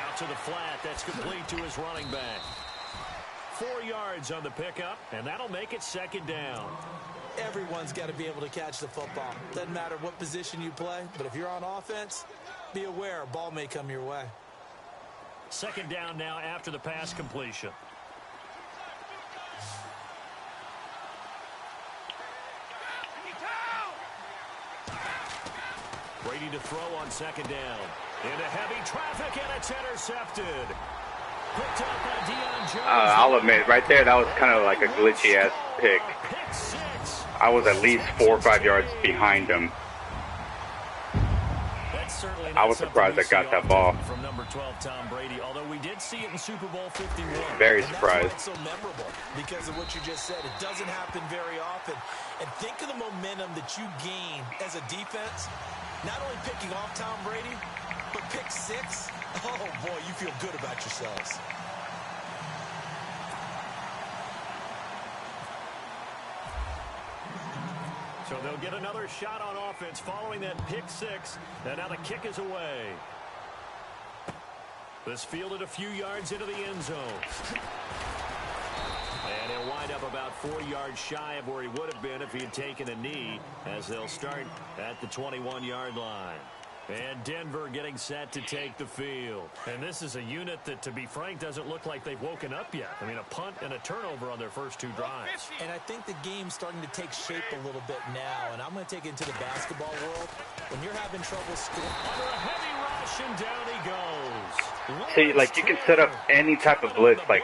Out to the flat. That's complete to his running back. 4 yards on the pickup, and that'll make it 2nd down. Everyone's got to be able to catch the football. Doesn't matter what position you play, but if you're on offense, be aware a ball may come your way. 2nd down now after the pass completion. Brady to throw on 2nd down. Into heavy traffic, and it's intercepted. Picked up by Deion Jones. I'll admit, right there, that was kind of like a glitchy-ass pick. I was at least 4 or 5 yards behind him. I was surprised I got that ball. From number 12, Tom Brady, although we did see it in Super Bowl 51. Very surprised. That's why it's so memorable, because of what you just said. It doesn't happen very often. And think of the momentum that you gain as a defense, not only picking off Tom Brady, but pick 6. Oh, boy, you feel good about yourselves. So they'll get another shot on offense following that pick 6. And now the kick is away. This fielded a few yards into the end zone. And he'll wind up about 4 yards shy of where he would have been if he had taken a knee, as they'll start at the 21-yard line. And Denver getting set to take the field. And this is a unit that, to be frank, doesn't look like they've woken up yet. I mean, a punt and a turnover on their first 2 drives. And I think the game's starting to take shape a little bit now. And I'm going to take it into the basketball world. When you're having trouble scoring. Under a heavy rush, and down he goes. See, like, you can set up any type of blitz, like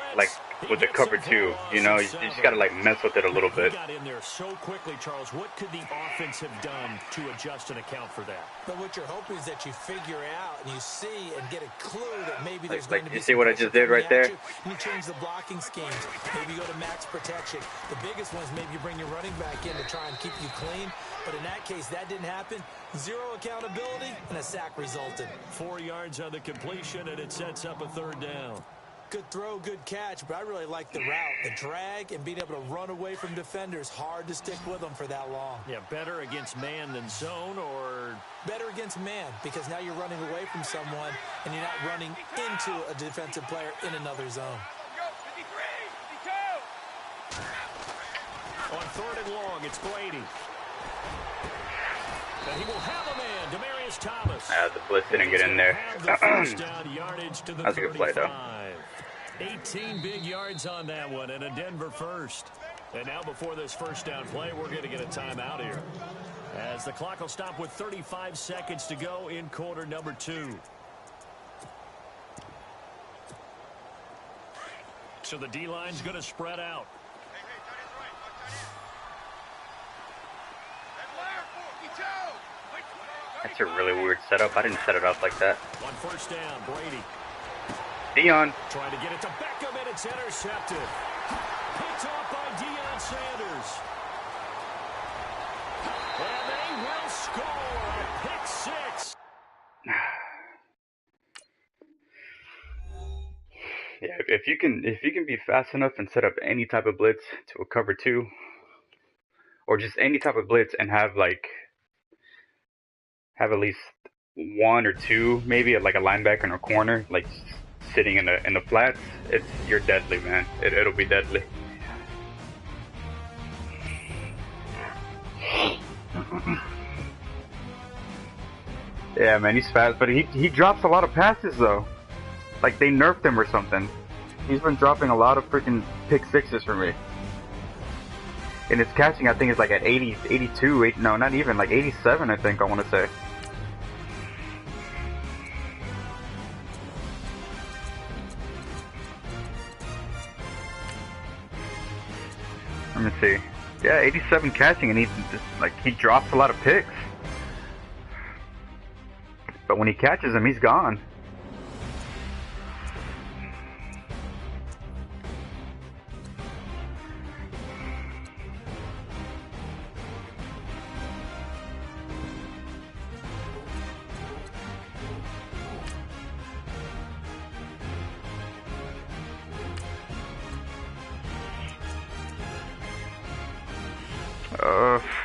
with the cover 2, you know, you just got to, like, mess with it a little bit. Got in there so quickly, Charles. What could the offense have done to adjust and account for that? But what you're hoping is that you figure out and you see and get a clue that maybe there's Like, going to be. you see what I just did right there? And you change the blocking schemes. Maybe you go to max protection. The biggest ones, maybe you bring your running back in to try and keep you clean. But in that case, that didn't happen. 0 accountability, and a sack resulted. 4 yards on the completion, and it sets up a 3rd down. Good throw, good catch, but I really like the route, the drag, and being able to run away from defenders. Hard to stick with them for that long. Yeah, better against man than zone, or? Better against man, because now you're running away from someone, and you're not running into a defensive player in another zone. On 3rd and long, it's Brady. And he will have a man, Demaryius Thomas. The blitz didn't get in there. That's a good play, though. 18 big yards on that one, and a Denver first. And now before this first down play, we're going to get a timeout here, as the clock will stop with 35 seconds to go in quarter number 2. So the D-line's going to spread out. That's a really weird setup. I didn't set it up like that. On 1st down, Brady. Deion. Trying to get it to Beckham, and it's intercepted. Picked off by Deion Sanders. And they will score a pick 6. Yeah, if you can be fast enough and set up any type of blitz to a cover 2, or just any type of blitz and have at least 1 or 2, maybe like a linebacker in a corner, like sitting in the flats, you're deadly, man. It'll be deadly. Yeah, man, he's fast, but he drops a lot of passes though. Like they nerfed him or something. He's been dropping a lot of freaking pick sixes for me. And his catching, I think, is like at 80, 82, no, not even, like 87, I think, I want to say. Let me see. Yeah, 87 catching, and he drops a lot of picks. But when he catches him, he's gone.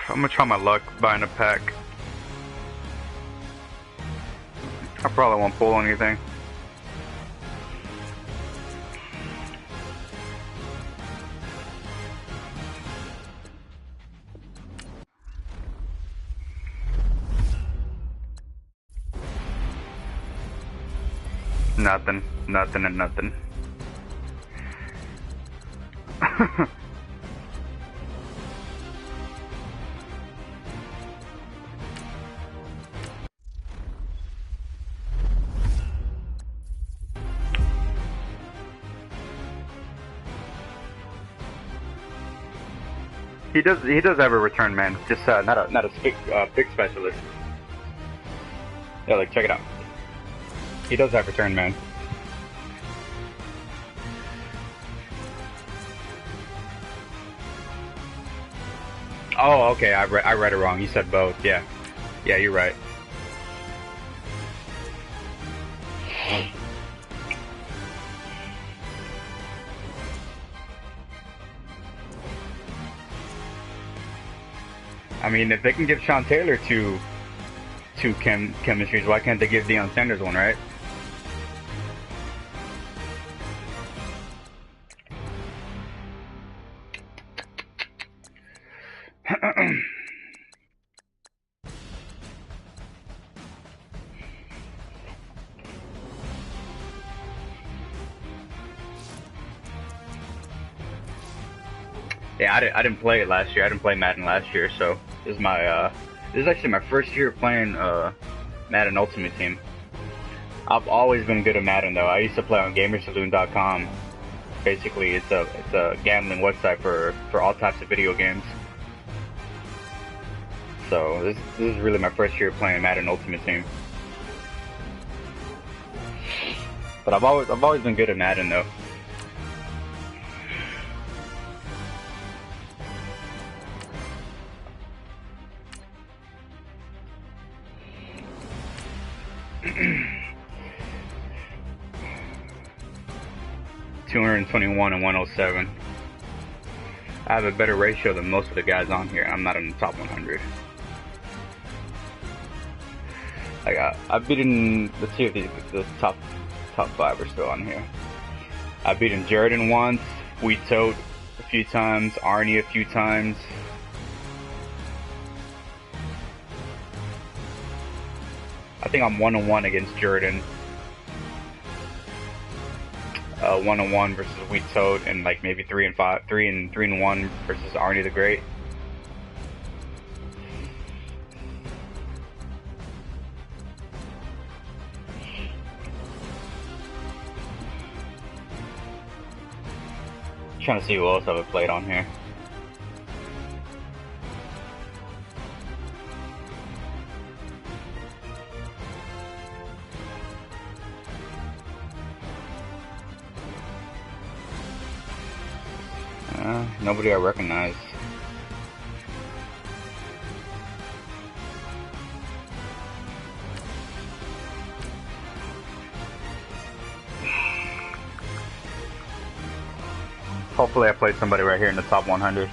I'm gonna try my luck buying a pack. I probably won't pull anything. Nothing, nothing, and nothing. He does have a return man, just not a pick specialist. Yeah, like check it out. He does have return man. Oh, okay, I read it wrong. You said both. Yeah, yeah, you're right. I mean, if they can give Sean Taylor two chemistries, why can't they give Deion Sanders one, right? Yeah, I didn't play it last year. I didn't play Madden last year, so this is actually my first year playing Madden Ultimate Team. I've always been good at Madden though. I used to play on Gamersaloon.com. Basically, it's a gambling website for all types of video games. So this is really my first year playing Madden Ultimate Team. But I've always been good at Madden though. $221 and 107. I have a better ratio than most of the guys on here. I'm not in the top 100. I've beaten. Let's see if the top 5 are still on here. I've beaten Jordan once, Wheat Toad a few times, Arnie a few times. I think I'm 1-1 against Jordan. 1-1 versus Wheat Toad, and like maybe 3-1 versus Arnie the Great. Trying to see who else I've played on here. Nobody I recognize. Hopefully I played somebody right here in the top 100.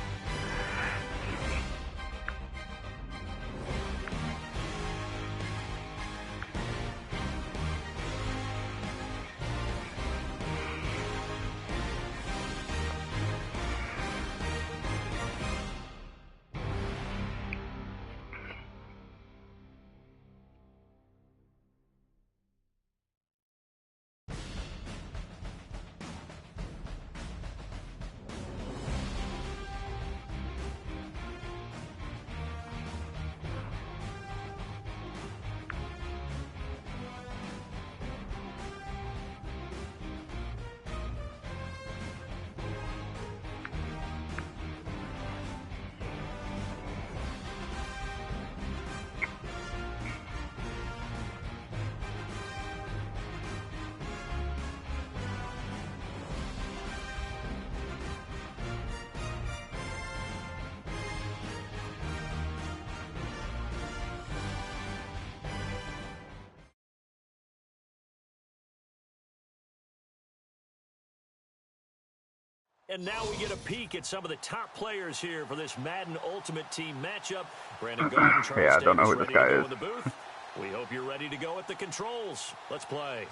and now we get a peek at some of the top players here for this Madden Ultimate Team matchup. Brandon Garden, Charles Yeah, I don't know Davis who this ready to guy go is. in the booth. We hope you're ready to go at the controls. Let's play.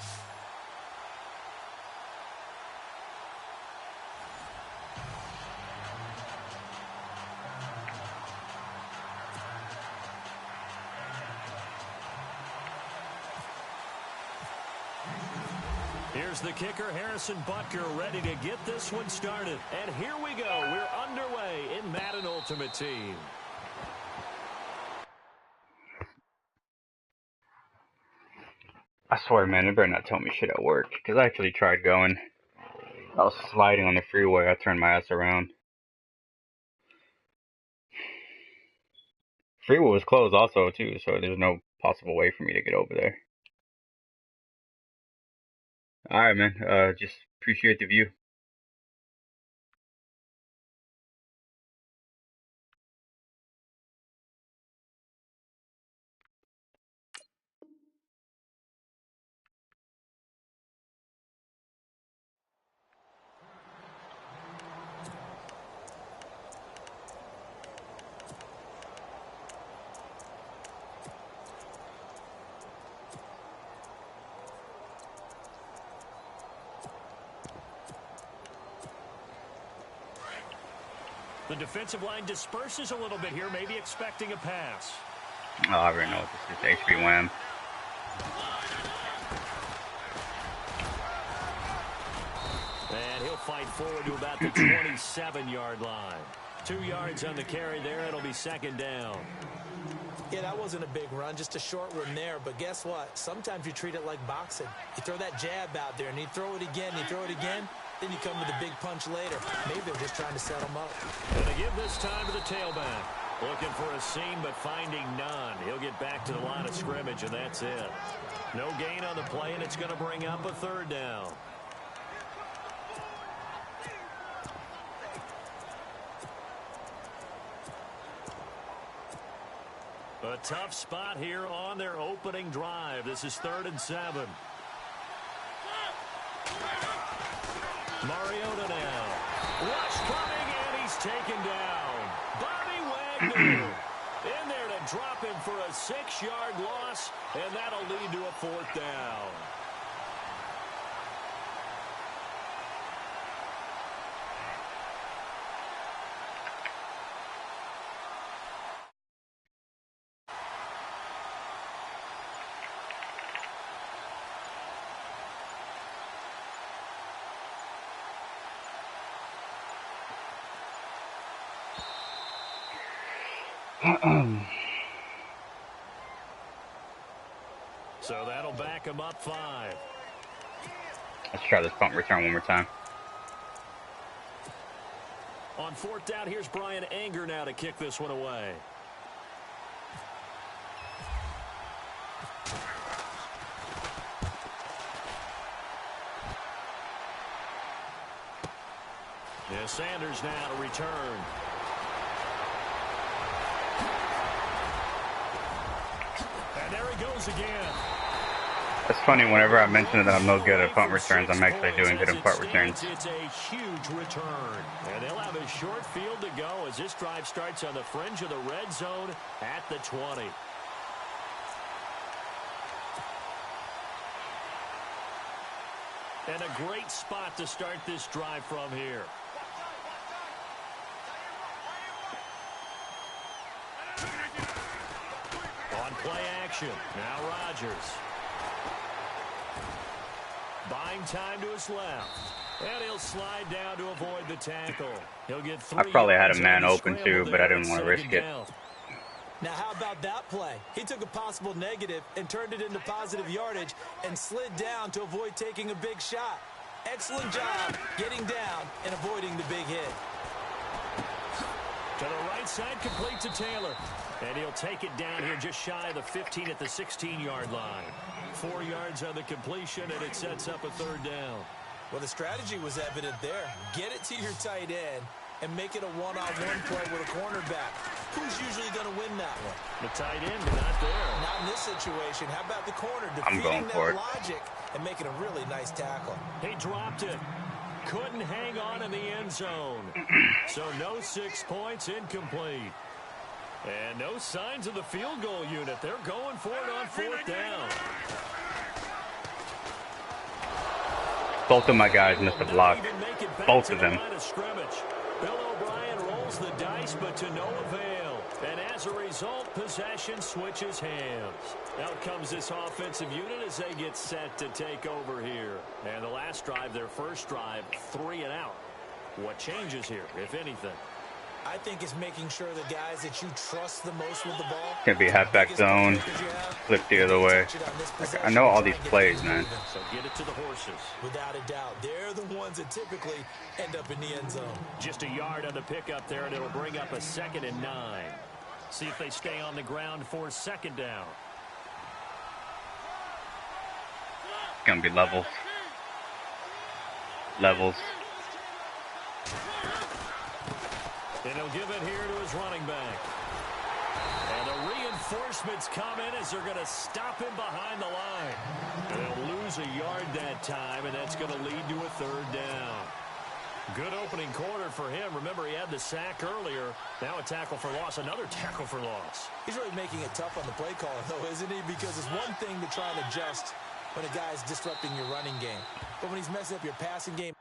Here's the kicker, Harrison Butker, ready to get this one started. And here we go. We're underway in Madden Ultimate Team. I swear, man, they better not tell me shit at work, because I actually tried going. I was sliding on the freeway. I turned my ass around. Freeway was closed also, too, so there's no possible way for me to get over there. Alright, man. Just appreciate the view. The defensive line disperses a little bit here, maybe expecting a pass. Oh, I already know this is HB Wham. And he'll fight forward to about the 27-yard line. 2 yards on the carry there. It'll be second down. Yeah, that wasn't a big run, just a short one there. But guess what? Sometimes you treat it like boxing. You throw that jab out there, and you throw it again, you throw it again. Then you come with a big punch later. Maybe they're just trying to set him up. And they give this time to the tailback. Looking for a seam, but finding none. He'll get back to the line of scrimmage, and that's it. No gain on the play, and it's going to bring up a third down. A tough spot here on their opening drive. This is 3rd and 7. Mariota now. Rush coming, and he's taken down. Bobby Wagner in there to drop him for a 6-yard loss, and that'll lead to a 4th down. So that'll back him up 5. Let's try this punt return one more time. On 4th down, here's Brian Anger now to kick this one away. Yeah, Sanders now to return. And there he goes again. It's funny, whenever I mention that I'm no good at punt returns, I'm actually doing good at punt returns. It's a huge return. And they'll have a short field to go as this drive starts on the fringe of the red zone at the 20. And a great spot to start this drive from here. On play action, now Rodgers. Buying time to his left. And he'll slide down to avoid the tackle. He'll get 3 I probably had a yards man on the open scramble too, but I there. didn't want to risk it. Now, how about that play? He took a possible negative and turned it into positive yardage and slid down to avoid taking a big shot. Excellent job getting down and avoiding the big hit. To the right side, complete to Taylor. And he'll take it down here just shy of the 15 at the 16-yard line. 4 yards on the completion, and it sets up a 3rd down. Well, the strategy was evident there. Get it to your tight end and make it a one-on-one play with a cornerback. Who's usually going to win that one? The tight end, but not there. Not in this situation. How about the corner I'm going defeating for that it. logic and making a really nice tackle? He dropped it. Couldn't hang on in the end zone. So no 6 points, incomplete. And no signs of the field goal unit. They're going for it on 4th down. Both of my guys missed a block. Both of them. Bill O'Brien rolls the dice, but to no avail. And as a result, possession switches hands. Out comes this offensive unit as they get set to take over here. And the last drive, their first drive, 3 and out. What changes here, if anything? I think it's making sure the guys that you trust the most with the ball. It's going to be halfback zone, flip the other way. I know all these plays, man. So get it to the horses. Without a doubt, they're the ones that typically end up in the end zone. Just a yard on the pickup there, and it'll bring up a 2nd and 9. See if they stay on the ground for 2nd down. It's going to be levels. Levels. And he'll give it here to his running back. And the reinforcements come in as they're going to stop him behind the line. And they'll lose a yard that time, and that's going to lead to a 3rd down. Good opening quarter for him. Remember, he had the sack earlier. Now a tackle for loss, another tackle for loss. He's really making it tough on the play caller, though, isn't he? Because it's one thing to try and adjust when a guy's disrupting your running game. But when he's messing up your passing game,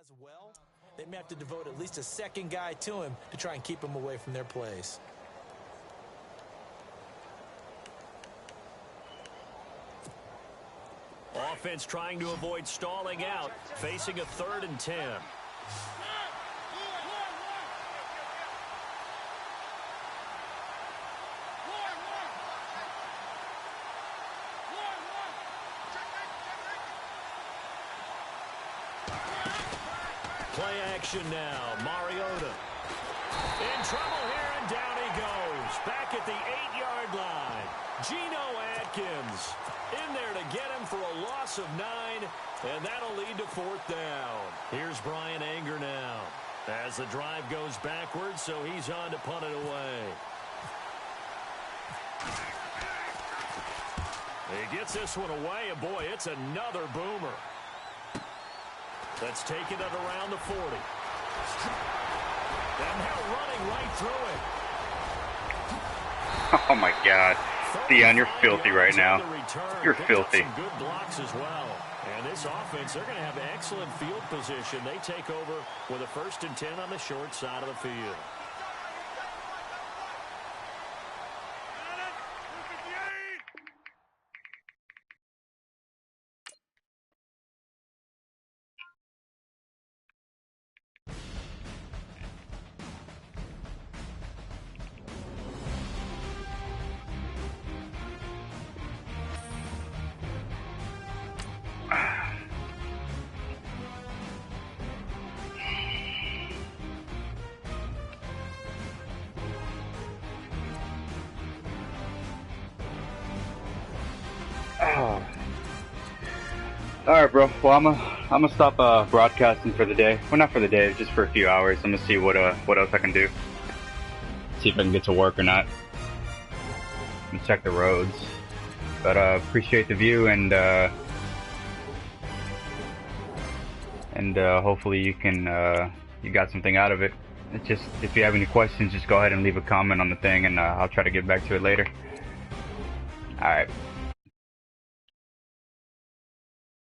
as well, they may have to devote at least a second guy to him to try and keep him away from their plays. Offense trying to avoid stalling out, facing a 3rd and 10. Play action now. Mariota in trouble here, and down he goes. Back at the 8-yard line. Geno Atkins in there to get him for a loss of 9, and that'll lead to 4th down. Here's Brian Anger now as the drive goes backwards, so he's on to punt it away. He gets this one away, and boy, it's another boomer. That's taken it around the 40. And now running right through it. Oh my God. Dion, you're filthy right now. You're filthy. Some good blocks as well. And this offense, they're going to have excellent field position. They take over with a 1st and 10 on the short side of the field. Alright, bro. Well, I'm gonna stop broadcasting for the day. Well, not for the day, just for a few hours. I'm gonna see what else I can do. See if I can get to work or not. And check the roads. But appreciate the view, and hopefully you got something out of it. It's just, if you have any questions, just go ahead and leave a comment on the thing, and I'll try to get back to it later. Alright.